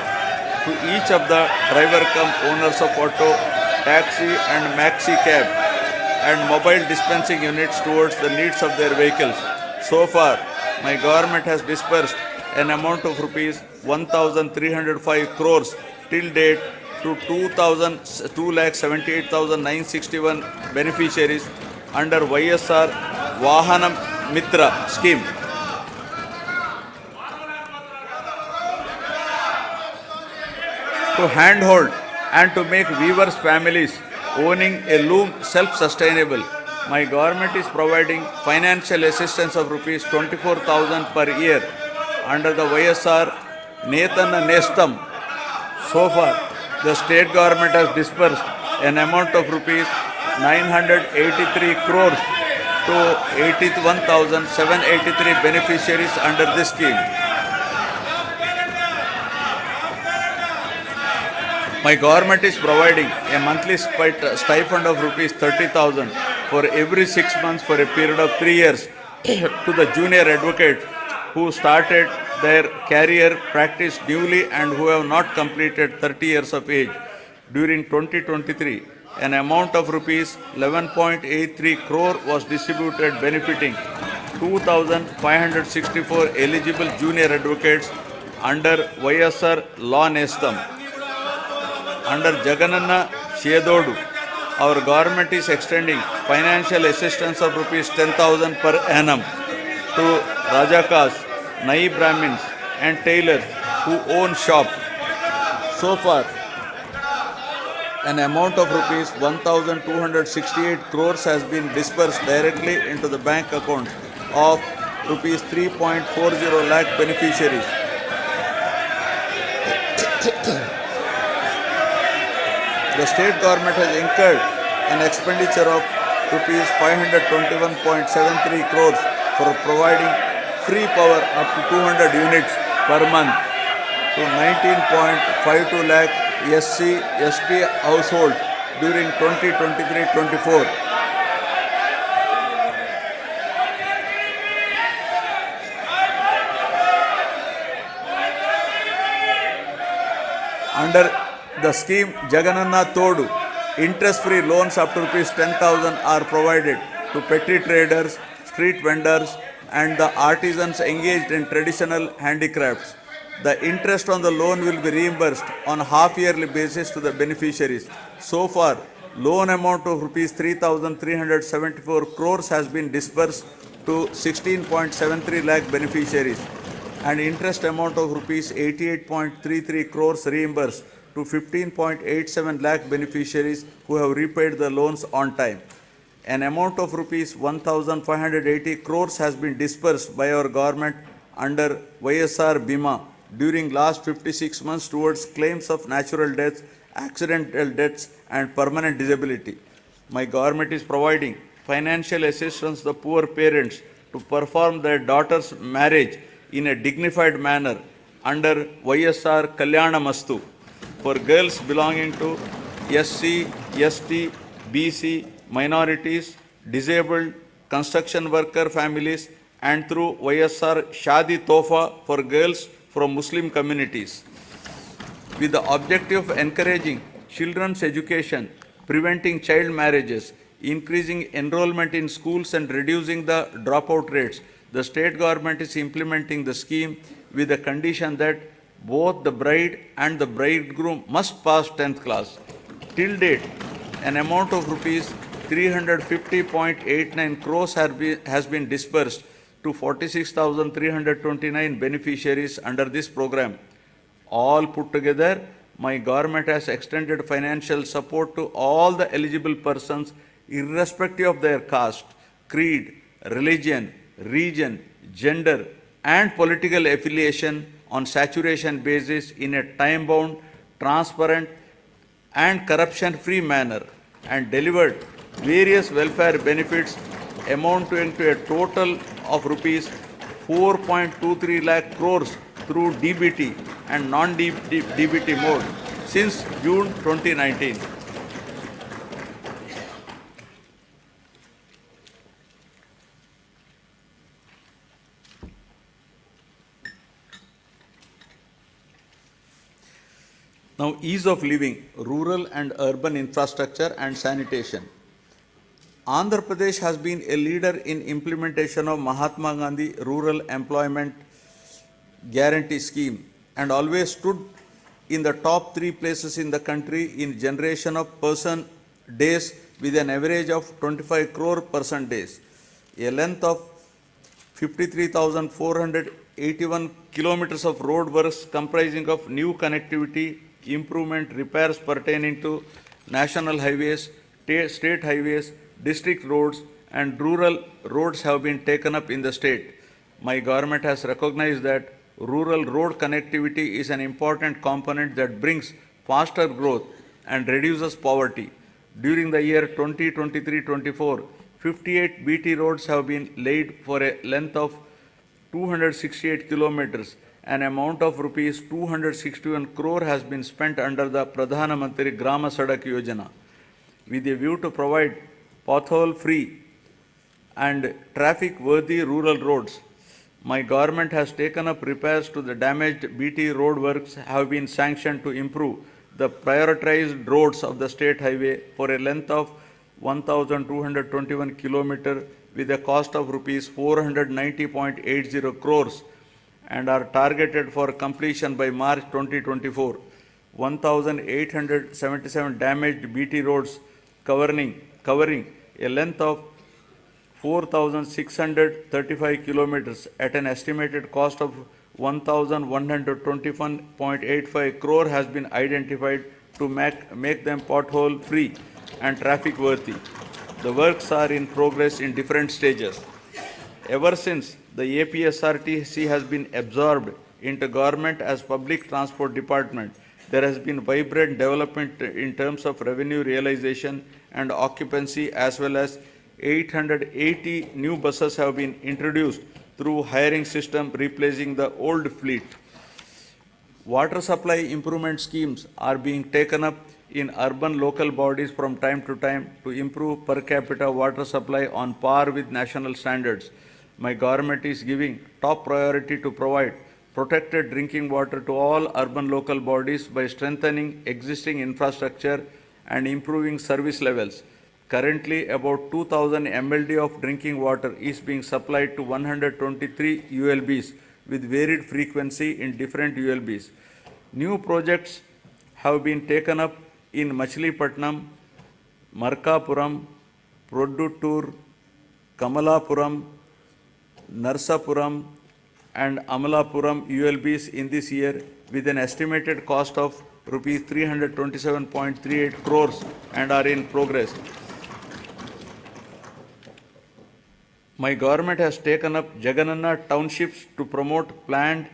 [SPEAKER 1] to each of the driver cum owners of auto, taxi and maxi cab and mobile dispensing units towards the needs of their vehicles. So far, my government has disbursed an amount of rupees 1,305 crores till date to 2,78,961 beneficiaries under YSR Vahana Mitra scheme. To handhold and to make weavers' families owning a loom self-sustainable, my government is providing financial assistance of rupees 24,000 per year under the YSR Netana Nestam. So far, the state government has disbursed an amount of rupees 983 crores to 81,783 beneficiaries under this scheme. My government is providing a monthly stipend of rupees 30,000 for every 6 months for a period of 3 years to the junior advocates who started their career practice newly and who have not completed 30 years of age. During 2023, an amount of rupees 11.83 crore was distributed benefiting 2,564 eligible junior advocates under YSR Law Nestam. Under Jagananna Chedodu, our government is extending financial assistance of rupees 10,000 per annum to Rajakas, Nai Brahmins and tailors who own shops. So far, an amount of rupees 1,268 crores has been disbursed directly into the bank accounts of rupees 3.40 lakh beneficiaries. The state government has incurred an expenditure of rupees 521.73 crores for providing free power up to 200 units per month to 19.52 lakh SC/ST households during 2023-24. Under the scheme Jagananna Todu, interest-free loans up to rupees 10,000 are provided to petty traders, street vendors and the artisans engaged in traditional handicrafts. The interest on the loan will be reimbursed on a half-yearly basis to the beneficiaries. So far, loan amount of rupees 3,374 crores has been disbursed to 16.73 lakh beneficiaries and interest amount of rupees 88.33 crores reimbursed to 15.87 lakh beneficiaries who have repaid the loans on time. An amount of rupees 1,580 crores has been disbursed by our government under YSR Bima during last 56 months towards claims of natural deaths, accidental deaths and permanent disability. My government is providing financial assistance to the poor parents to perform their daughter's marriage in a dignified manner under YSR Kalyana Mastu for girls belonging to SC, ST, BC, minorities, disabled, construction worker families and through YSR Shadi Tofa for girls from Muslim communities. With the objective of encouraging children's education, preventing child marriages, increasing enrollment in schools and reducing the dropout rates, the state government is implementing the scheme with the condition that both the bride and the bridegroom must pass 10th class. Till date, an amount of rupees 350.89 crores has been disbursed to 46,329 beneficiaries under this program. All put together, my government has extended financial support to all the eligible persons irrespective of their caste, creed, religion, region, gender and political affiliation on saturation basis in a time-bound, transparent and corruption-free manner and delivered various welfare benefits amounting to a total of rupees 4.23 lakh crores through DBT and non-DBT mode since June 2019. Now, ease of living, rural and urban infrastructure and sanitation. Andhra Pradesh has been a leader in implementation of Mahatma Gandhi Rural Employment Guarantee Scheme and always stood in the top 3 places in the country in generation of person days with an average of 25 crore person days. A length of 53,481 kilometers of road works comprising of new connectivity, improvement, repairs pertaining to national highways, state highways, district roads and rural roads have been taken up in the state. My government has recognized that rural road connectivity is an important component that brings faster growth and reduces poverty. During the year 2023-24, 58 BT roads have been laid for a length of 268 kilometers. An amount of rupees 261 crore has been spent under the Pradhana Mantri Grama Sadak Yojana with a view to provide pothole-free and traffic-worthy rural roads. My government has taken up repairs to the damaged BT road works have been sanctioned to improve the prioritized roads of the state highway for a length of 1,221 kilometers with a cost of rupees 490.80 crores and are targeted for completion by March 2024. 1,877 damaged BT roads covering a length of 4,635 kilometers at an estimated cost of 1,121.85 crore has been identified to make them pothole free and traffic worthy. The works are in progress in different stages. Ever since the APSRTC has been absorbed into government as public transport department, there has been vibrant development in terms of revenue realization and occupancy, as well as 880 new buses have been introduced through hiring system replacing the old fleet. Water supply improvement schemes are being taken up in urban local bodies from time to time to improve per capita water supply on par with national standards. My government is giving top priority to provide protected drinking water to all urban local bodies by strengthening existing infrastructure and improving service levels. Currently, about 2,000 MLD of drinking water is being supplied to 123 ULBs with varied frequency in different ULBs. New projects have been taken up in Machilipatnam, Markapuram, Produttur, Kamalapuram, Narsapuram and Amalapuram ULBs in this year with an estimated cost of rupees 327.38 crores and are in progress. My government has taken up Jagananna townships to promote planned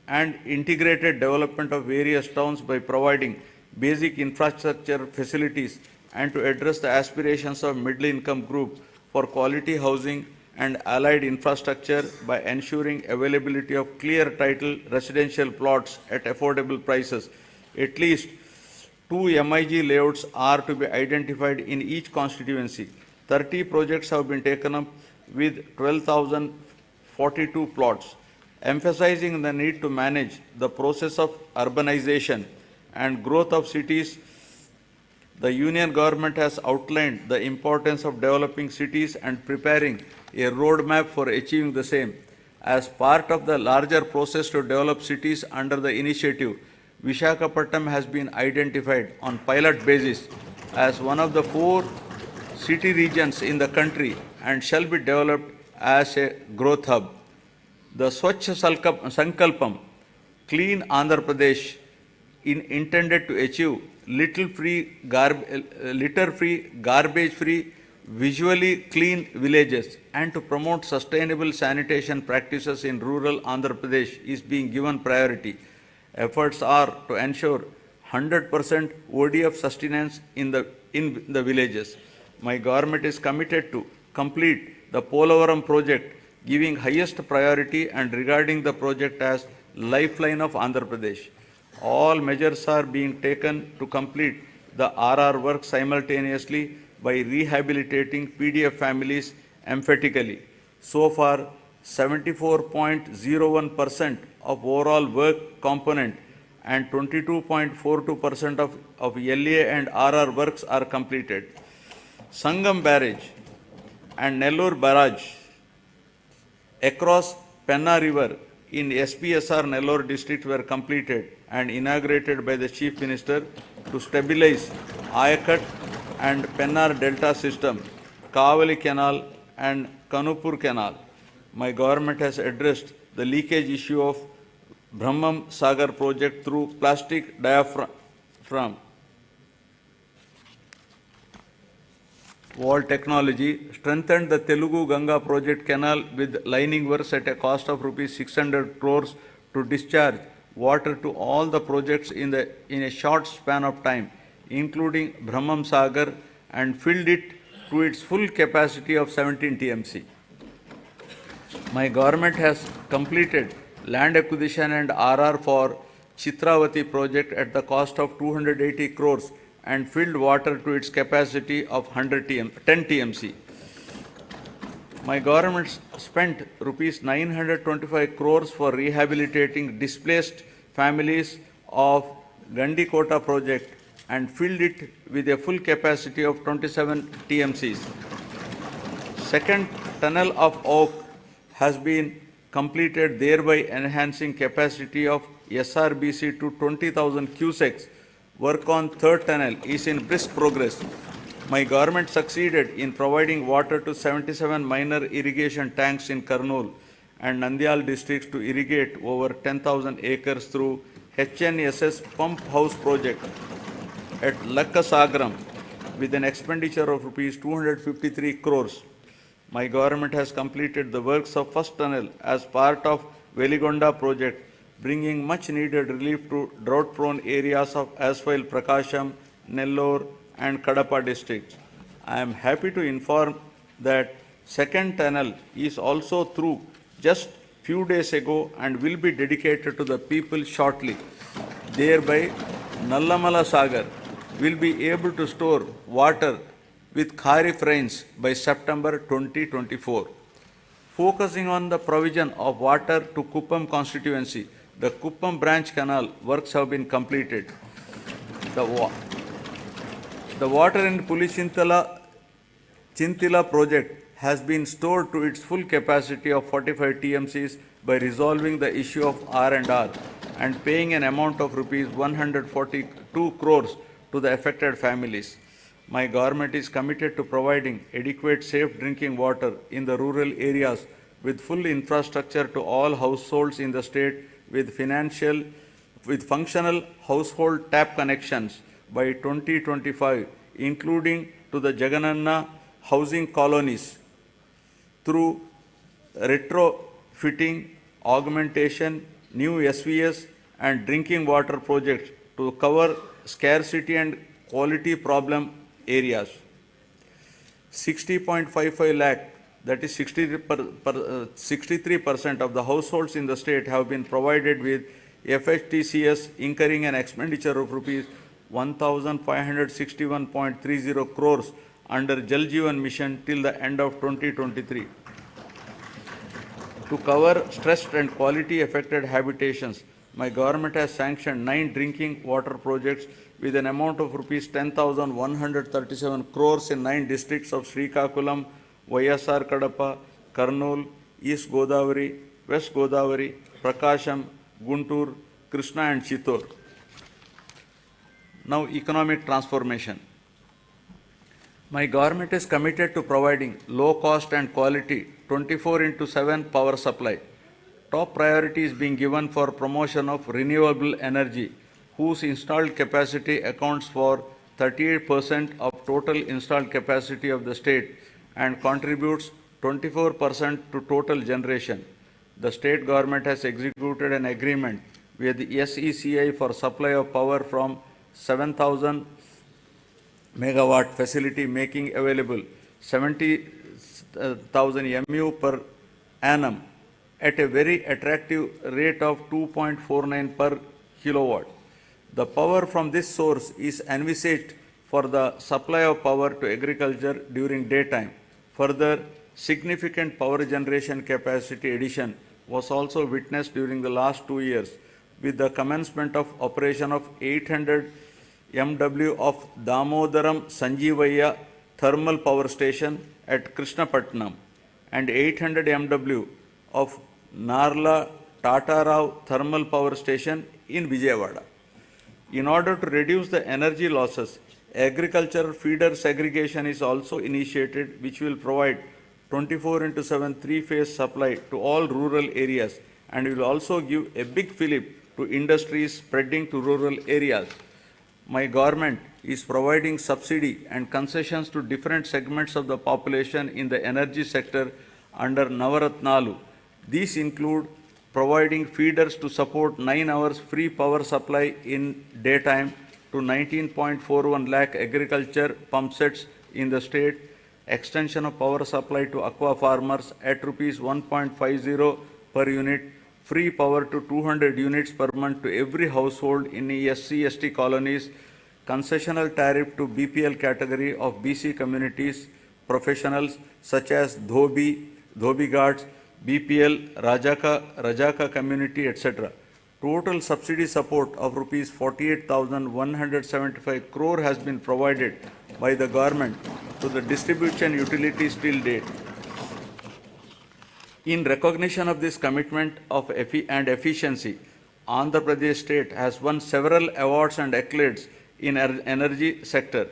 [SPEAKER 1] and integrated development of various towns by providing basic infrastructure facilities and to address the aspirations of middle income group for quality housing and allied infrastructure by ensuring availability of clear title residential plots at affordable prices. At least 2 MIG layouts are to be identified in each constituency. 30 projects have been taken up with 12,042 plots, emphasizing the need to manage the process of urbanization and growth of cities. The Union government has outlined the importance of developing cities and preparing a roadmap for achieving the same. As part of the larger process to develop cities under the initiative, Visakhapatnam has been identified on pilot basis as one of the 4 city regions in the country and shall be developed as a growth hub. The Swachh Sankalpam, Clean Andhra Pradesh, intended to achieve litter-free, garbage-free, visually clean villages and to promote sustainable sanitation practices in rural Andhra Pradesh is being given priority. Efforts are to ensure 100% ODF sustenance in the villages. My government is committed to complete the Polavaram project, giving highest priority and regarding the project as lifeline of Andhra Pradesh. All measures are being taken to complete the RR work simultaneously by rehabilitating PDF families emphatically. So far, 74.01% of overall work component and 22.42% of LA and RR works are completed. Sangam Barrage and Nellore Barrage across Penna River in SPSR Nellore district were completed and inaugurated by the Chief Minister to stabilize Ayakat and Pennar Delta system, Kavali Canal and Kanupur Canal. My government has addressed the leakage issue of Brahmam Sagar project through plastic diaphragm wall technology, strengthened the Telugu Ganga project canal with lining works at a cost of rupees 600 crores to discharge water to all the projects in a short span of time, including Brahmam Sagar, and filled it to its full capacity of 17 TMC. My government has completed land acquisition and RR for Chitravati project at the cost of 280 crores and filled water to its capacity of 10 TMC. My government spent rupees 925 crores for rehabilitating displaced families of Gandikota project and filled it with a full capacity of 27 TMCs. Second tunnel of Oak has been completed, thereby enhancing capacity of SRBC to 20,000 cusecs. Work on third tunnel is in brisk progress. My government succeeded in providing water to 77 minor irrigation tanks in Kurnool and Nandyal districts to irrigate over 10,000 acres through HNSS pump house project at Lakkasagaram with an expenditure of rupees 253 crores. My government has completed the works of first tunnel as part of Veligonda project, bringing much needed relief to drought-prone areas of Aswile, Prakasham, Nellore and Kadapa districts. I am happy to inform that second tunnel is also through just few days ago and will be dedicated to the people shortly. Thereby, Nallamala Sagar will be able to store water with Kharif rains by September 2024. Focusing on the provision of water to Kuppam constituency, the Kuppam branch canal works have been completed. The water in Pulichintila project has been stored to its full capacity of 45 TMCs by resolving the issue of R&R and paying an amount of rupees 142 crores to the affected families. My government is committed to providing adequate safe drinking water in the rural areas with full infrastructure to all households in the state with functional household tap connections by 2025, including to the Jagananna housing colonies through retrofitting, augmentation, new SVS and drinking water projects to cover scarcity and quality problem areas. 60.55 lakh, that is 63% of the households in the state have been provided with FHTCS, incurring an expenditure of rupees 1,561.30 crores under Jal Jeevan Mission till the end of 2023. To cover stressed and quality affected habitations, my government has sanctioned 9 drinking water projects with an amount of rupees 10,137 crores in 9 districts of Srikakulam, YSR Kadapa, Kurnool, East Godavari, West Godavari, Prakasham, Guntur, Krishna and Chittor. Now, economic transformation. My government is committed to providing low cost and quality 24/7 power supply. Top priority is being given for promotion of renewable energy, whose installed capacity accounts for 38% of total installed capacity of the state and contributes 24% to total generation. The state government has executed an agreement with the SECI for supply of power from 7,000 megawatt facility, making available 70,000 MU per annum at a very attractive rate of 2.49 per kilowatt. The power from this source is envisaged for the supply of power to agriculture during daytime. Further, significant power generation capacity addition was also witnessed during the last 2 years. with the commencement of operation of 800 MW of Damodaram Sanjeevaya Thermal Power Station at Krishnapatnam and 800 MW of Narla Tatarao Thermal Power Station in Vijayawada. In order to reduce the energy losses, agricultural feeder segregation is also initiated, which will provide 24/7 three-phase supply to all rural areas and will also give a big fillip to industries spreading to rural areas. My government is providing subsidy and concessions to different segments of the population in the energy sector under Navaratnalu. These include providing feeders to support 9 hours free power supply in daytime to 19.41 lakh agriculture pump sets in the state, extension of power supply to aqua farmers at rupees 1.50 per unit, free power to 200 units per month to every household in SC/ST colonies, concessional tariff to BPL category of BC communities, professionals such as Dhobi guards, BPL, Rajaka community, etc. Total subsidy support of rupees 48,175 crore has been provided by the government to the distribution utilities till date. In recognition of this commitment and efficiency, Andhra Pradesh state has won several awards and accolades in energy sector.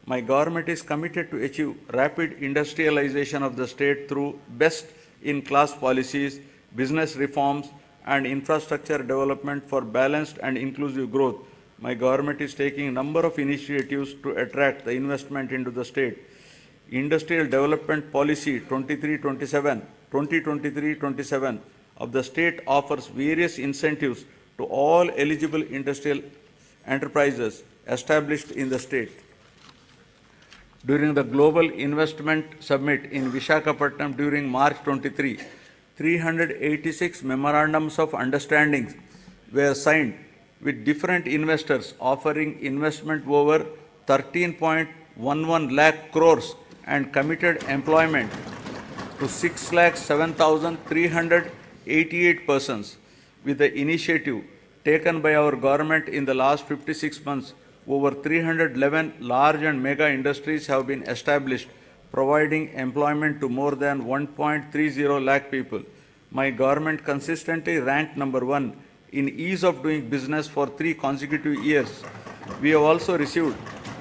[SPEAKER 1] My government is committed to achieve rapid industrialization of the state through best-in-class policies, business reforms, and infrastructure development for balanced and inclusive growth. My government is taking a number of initiatives to attract the investment into the state. Industrial Development Policy 2023-27 of the state offers various incentives to all eligible industrial enterprises established in the state. During the Global Investment Summit in Visakhapatnam during March 23, 386 memorandums of understanding were signed with different investors offering investment over 13.11 lakh crores and committed employment to 6,07,388 persons. With the initiative taken by our government in the last 56 months, over 311 large and mega industries have been established, providing employment to more than 1.30 lakh people. My government consistently ranked number 1 in ease of doing business for 3 consecutive years. We have also received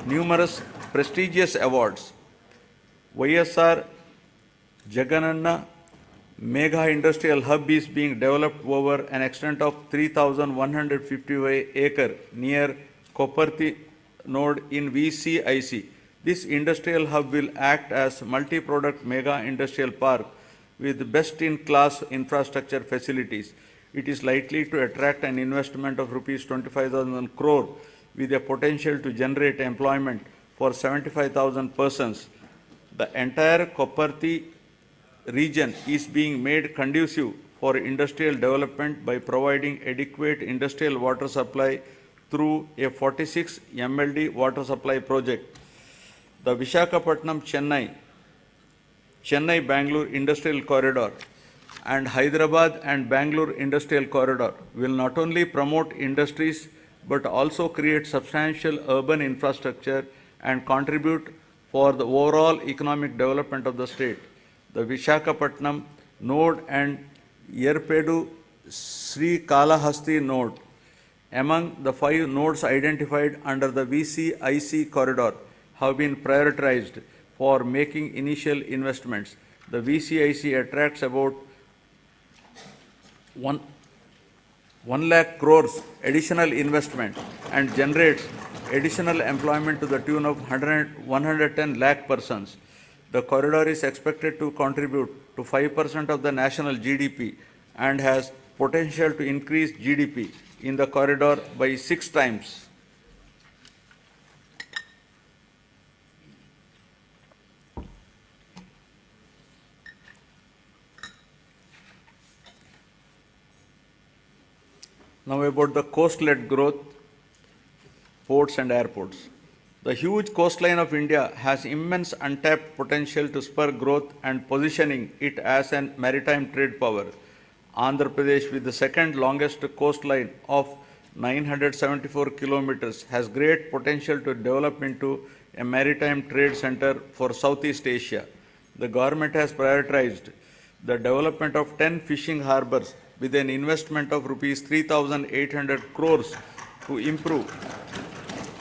[SPEAKER 1] numerous prestigious awards. YSR Jagananna Mega Industrial Hub is being developed over an extent of 3,155 acres near Koparthi node in VCIC. This industrial hub will act as multi-product mega industrial park with best-in-class infrastructure facilities. It is likely to attract an investment of rupees 25,000 crore with a potential to generate employment for 75,000 persons. The entire Koparthi region is being made conducive for industrial development by providing adequate industrial water supply through a 46 MLD water supply project. The Chennai-Bangalore Industrial Corridor and Hyderabad and Bangalore Industrial Corridor will not only promote industries but also create substantial urban infrastructure and contribute for the overall economic development of the state. The Visakhapatnam node and Yerpedu Sri Kalahasti node, among the 5 nodes identified under the VCIC corridor, have been prioritized for making initial investments. The VCIC attracts about 1 lakh crores additional investment and generates additional employment to the tune of 110 lakh persons. The corridor is expected to contribute to 5% of the national GDP and has potential to increase GDP in the corridor by 6 times. Now about the coast-led growth, ports and airports. The huge coastline of India has immense untapped potential to spur growth and positioning it as a maritime trade power. Andhra Pradesh, with the second longest coastline of 974 kilometers, has great potential to develop into a maritime trade center for Southeast Asia. The government has prioritized the development of 10 fishing harbors with an investment of rupees 3,800 crores to improve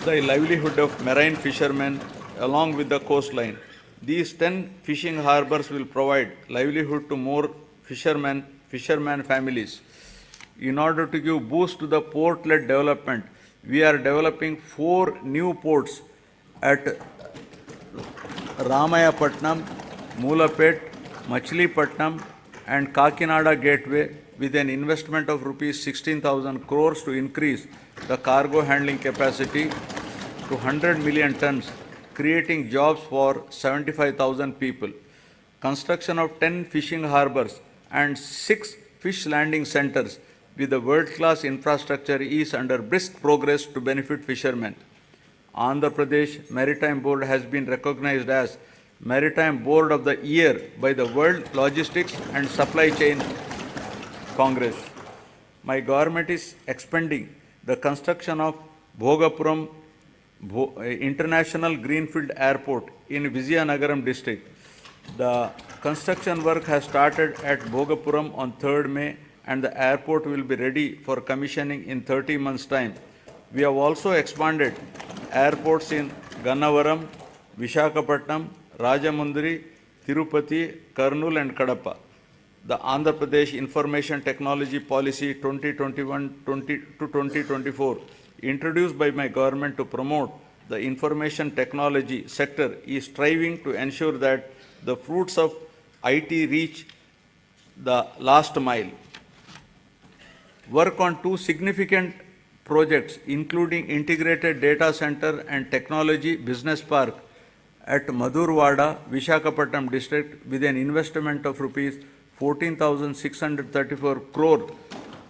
[SPEAKER 1] the livelihood of marine fishermen along with the coastline. These 10 fishing harbors will provide livelihood to more fishermen families. In order to give boost to the port-led development, we are developing 4 new ports at Ramayapatnam, Moolapet, Machilipatnam and Kakinada Gateway with an investment of rupees 16,000 crores to increase the cargo handling capacity to 100 million tons, creating jobs for 75,000 people. Construction of 10 fishing harbors and 6 fish landing centers with a world-class infrastructure is under brisk progress to benefit fishermen. Andhra Pradesh Maritime Board has been recognized as Maritime Board of the Year by the World Logistics and Supply Chain Congress. My government is expanding the construction of Bhogapuram International Greenfield Airport in Vizianagaram district. The construction work has started at Bhogapuram on 3rd May and the airport will be ready for commissioning in 30 months' time. We have also expanded airports in Gannavaram, Vishakhapatnam, Rajamundry, Tirupati, Kurnool and Kadapa. The Andhra Pradesh Information Technology Policy 2021 to 2024, introduced by my government to promote the information technology sector, is striving to ensure that the fruits of IT reach the last mile. Work on 2 significant projects, including integrated data center and technology business park at Madhurwada, Vishakhapatnam district, with an investment of rupees 14,634 crore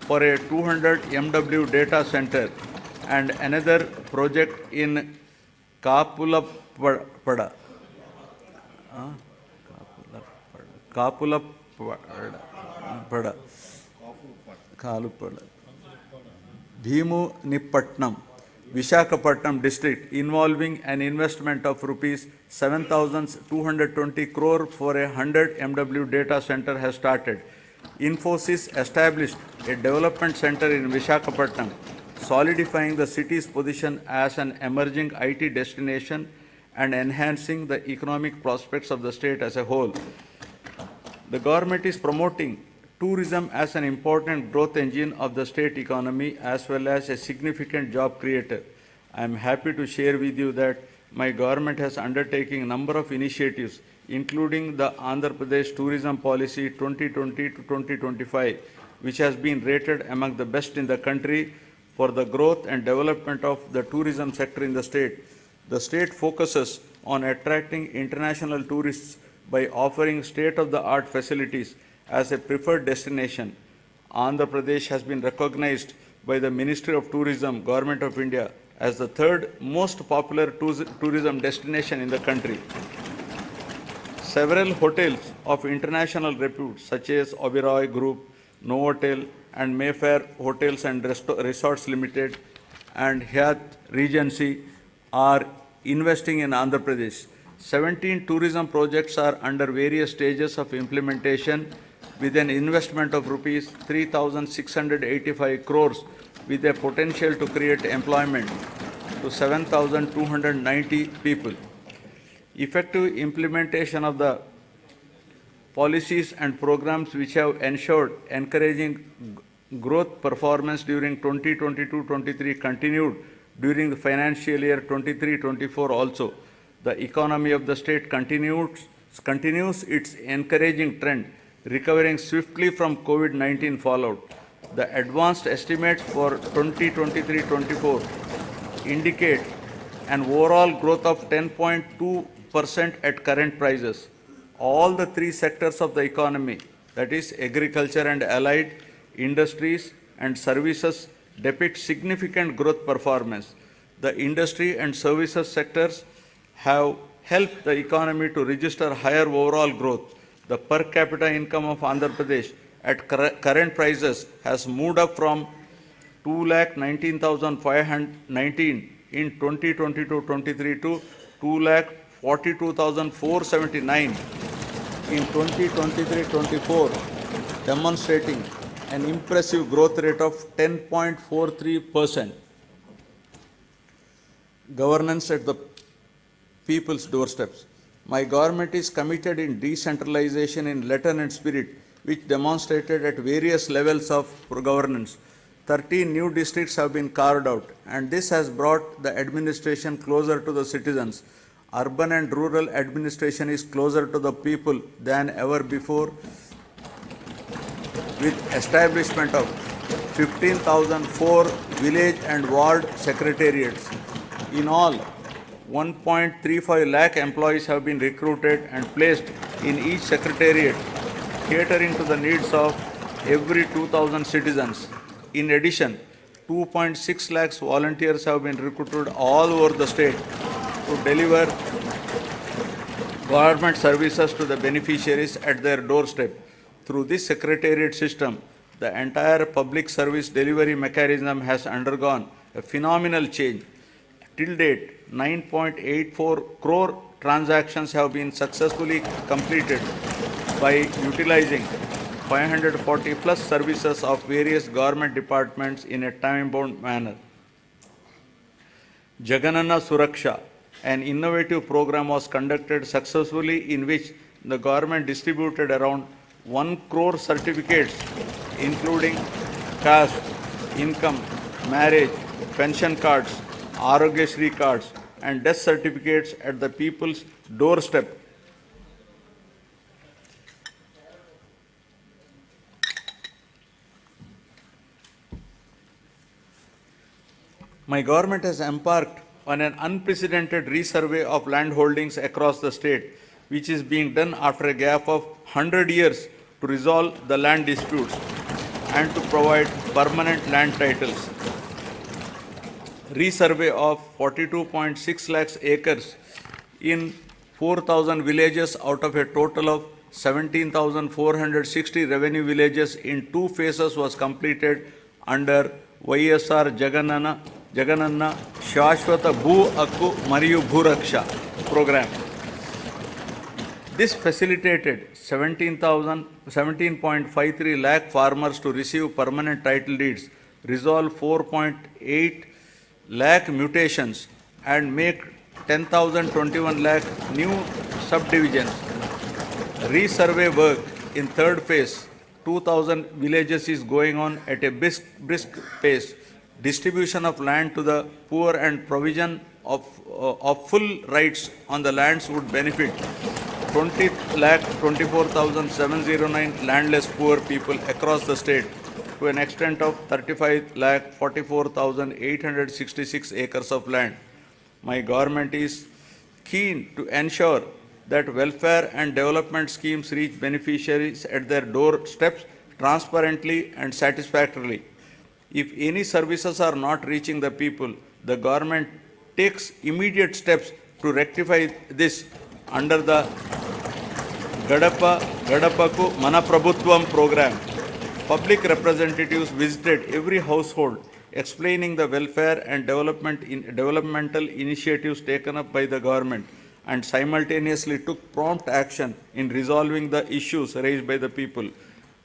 [SPEAKER 1] for a 200 MW data center, and another project in Kapulapada, Bhimunipatnam, Vishakhapatnam district, involving an investment of rupees 7,220 crore for a 100 MW data center has started. Infosys established a development center in Vishakhapatnam, solidifying the city's position as an emerging IT destination and enhancing the economic prospects of the state as a whole. The government is promoting tourism as an important growth engine of the state economy as well as a significant job creator. I am happy to share with you that my government has undertaken a number of initiatives, including the Andhra Pradesh Tourism Policy 2020 to 2025, which has been rated among the best in the country for the growth and development of the tourism sector in the state. The state focuses on attracting international tourists by offering state-of-the-art facilities as a preferred destination. Andhra Pradesh has been recognized by the Ministry of Tourism, Government of India, as the 3rd most popular tourism destination in the country. Several hotels of international repute such as Oberoi Group, Novotel and Mayfair Hotels and Resorts Limited and Hyatt Regency are investing in Andhra Pradesh. 17 tourism projects are under various stages of implementation with an investment of rupees 3,685 crores with a potential to create employment to 7,290 people. Effective implementation of the policies and programs which have ensured encouraging growth performance during 2022-23 continued during the financial year 23-24 also. The economy of the state continues its encouraging trend, recovering swiftly from COVID-19 fallout. The advanced estimates for 2023-24 indicate an overall growth of 10.2% at current prices. All the 3 sectors of the economy, that is agriculture and allied, industries and services, depict significant growth performance. The industry and services sectors have helped the economy to register higher overall growth. The per capita income of Andhra Pradesh at current prices has moved up from 2,19,519 in 2022-23 to 2,42,479 in 2023-24, demonstrating an impressive growth rate of 10.43%. Governance at the people's doorsteps. My government is committed in decentralization in letter and spirit, which demonstrated at various levels of governance. 13 new districts have been carved out, and this has brought the administration closer to the citizens. Urban and rural administration is closer to the people than ever before, with establishment of 15,004 village and ward secretariats. In all, 1.35 lakh employees have been recruited and placed in each secretariat, catering to the needs of every 2,000 citizens. In addition, 2.6 lakhs volunteers have been recruited all over the state to deliver government services to the beneficiaries at their doorstep. Through this secretariat system, the entire public service delivery mechanism has undergone a phenomenal change. Till date, 9.84 crore transactions have been successfully completed by utilizing 540 plus services of various government departments in a time-bound manner. Jagananna Suraksha, an innovative program, was conducted successfully in which the government distributed around 1 crore certificates including caste, income, marriage, pension cards, Arogyasri cards and death certificates at the people's doorstep. My government has embarked on an unprecedented resurvey of land holdings across the state, which is being done after a gap of 100 years to resolve the land disputes and to provide permanent land titles. Resurvey of 42.6 lakhs acres in 4,000 villages out of a total of 17,460 revenue villages in 2 phases was completed under YSR Jagananna Shashwata Bhu Akku Mariyu Bhuraksha program. This facilitated 17.53 lakh farmers to receive permanent title deeds, resolve 4.8 lakh mutations and make 10,021 lakh new subdivisions. Resurvey work in third phase, 2,000 villages is going on at a brisk pace. Distribution of land to the poor and provision of full rights on the lands would benefit 20,24,709 landless poor people across the state to an extent of 35,44,866 acres of land. My government is keen to ensure that welfare and development schemes reach beneficiaries at their doorsteps transparently and satisfactorily. If any services are not reaching the people, the government takes immediate steps to rectify this under the Gadapaku Manaprabhutvam program. Public representatives visited every household, explaining the welfare and developmental initiatives taken up by the government, and simultaneously took prompt action in resolving the issues raised by the people.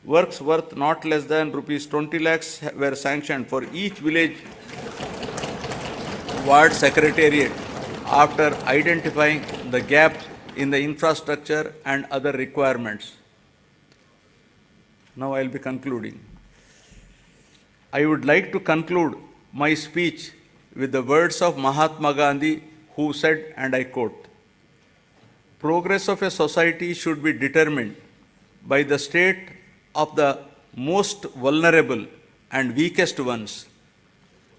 [SPEAKER 1] Works worth not less than rupees 20 lakhs were sanctioned for each village ward secretariat after identifying the gaps in the infrastructure and other requirements. Now I will be concluding. I would like to conclude my speech with the words of Mahatma Gandhi, who said, and I quote, "Progress of a society should be determined by the state of the most vulnerable and weakest ones.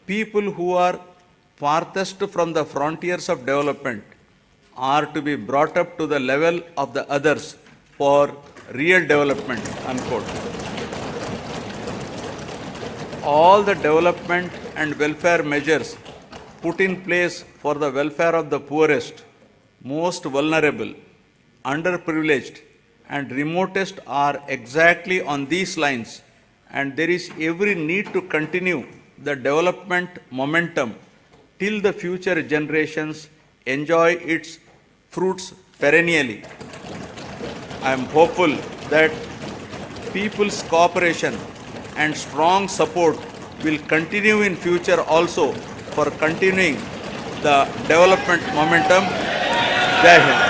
[SPEAKER 1] People who are farthest from the frontiers of development are to be brought up to the level of the others for real development," unquote. All the development and welfare measures put in place for the welfare of the poorest, most vulnerable, underprivileged, and remotest are exactly on these lines, and there is every need to continue the development momentum till the future generations enjoy its fruits perennially. I am hopeful that people's cooperation and strong support will continue in future also for continuing the development momentum. Jai Hind.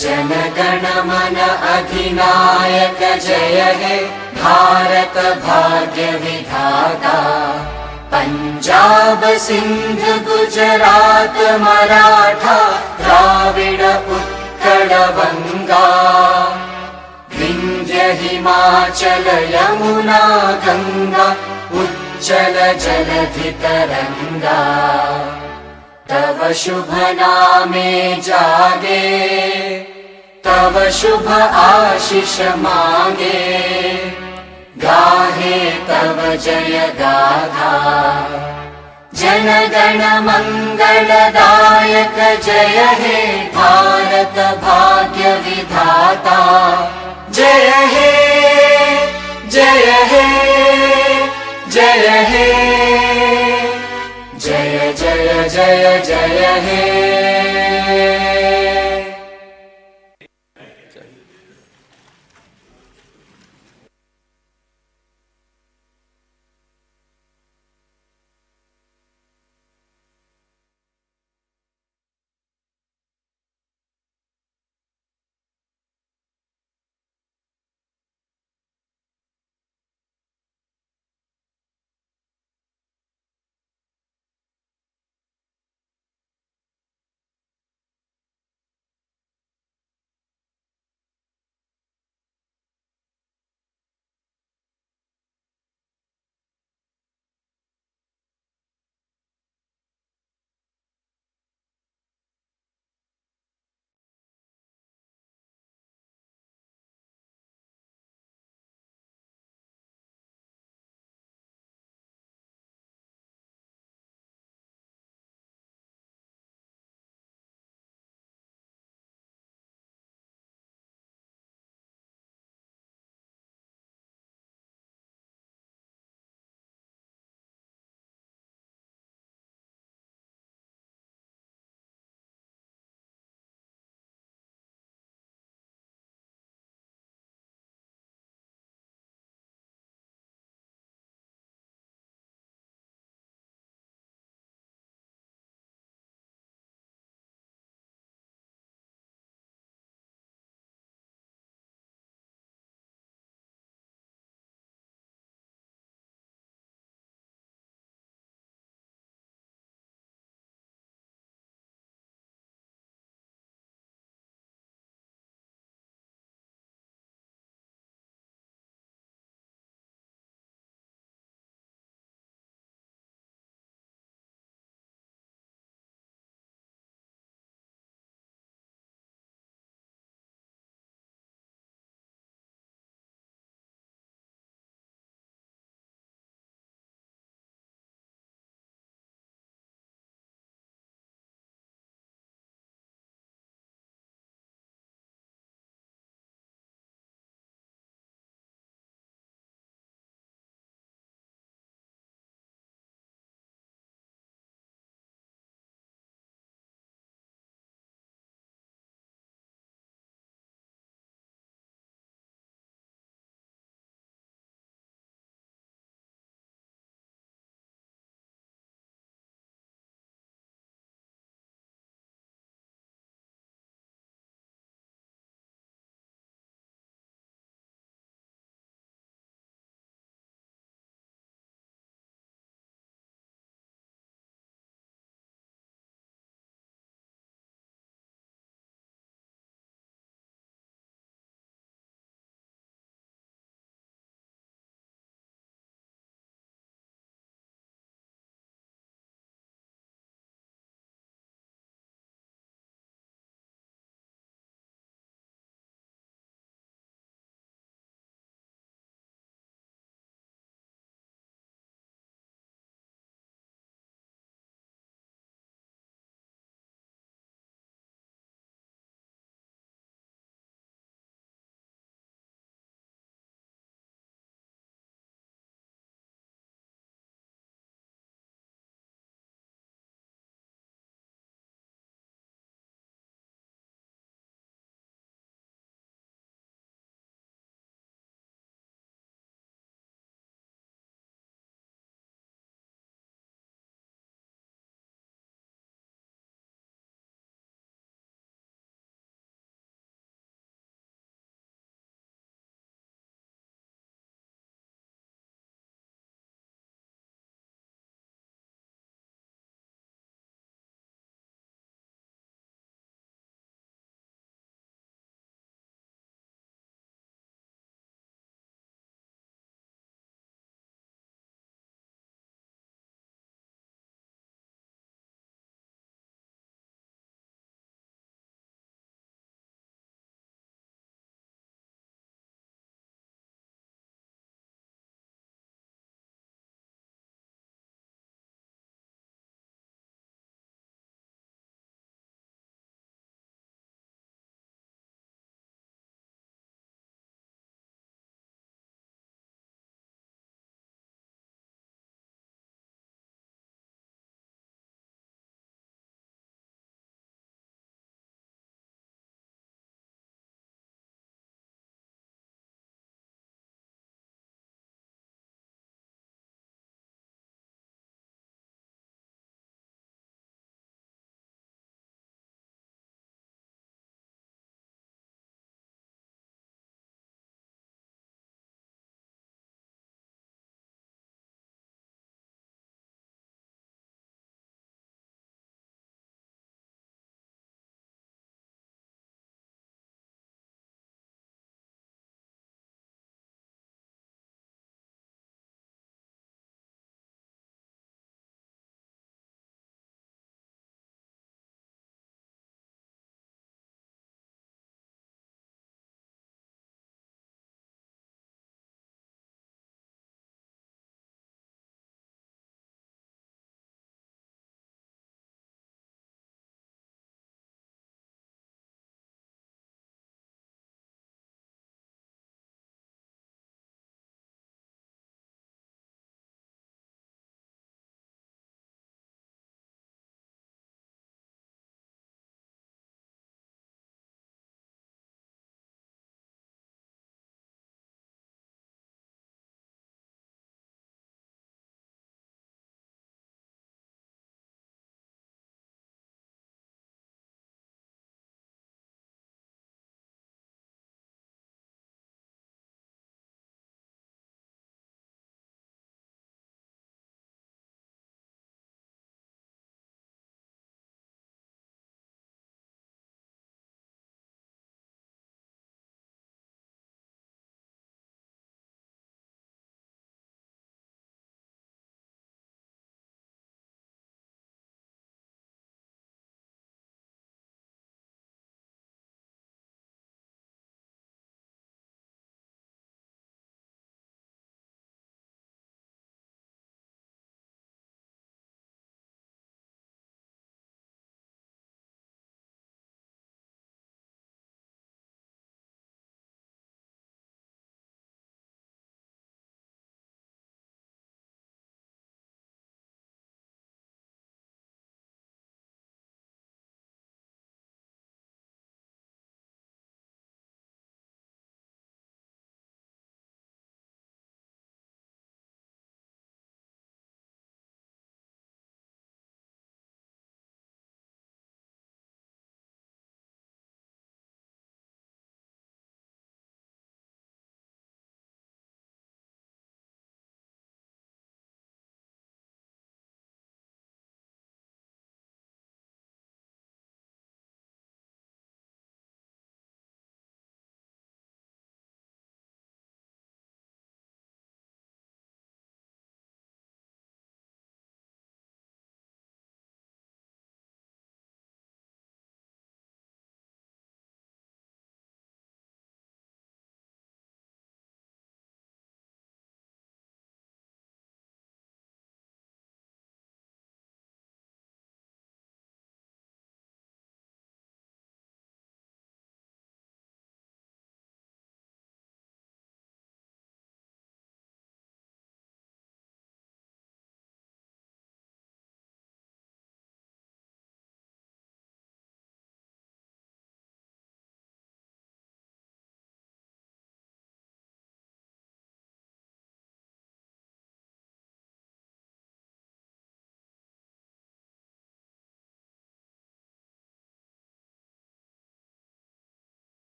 [SPEAKER 2] Jana Gana मन अधिनायक जय हे भारत भाग्य विधाता। पंजाब सिंध गुजरात मराठा द्राविड उत्कल बंगा, विंध्य हिमाचल यमुना गंगा उच्चल जलधि तरंगा। तव शुभ नामे जागे, तव शुभ आशीष मांगे, गाहे तव जय गाथा। जन गण मंगलदायक जय हे भारत भाग्य विधाता। जय हे जय हे जय हे जय जय जय जय हे।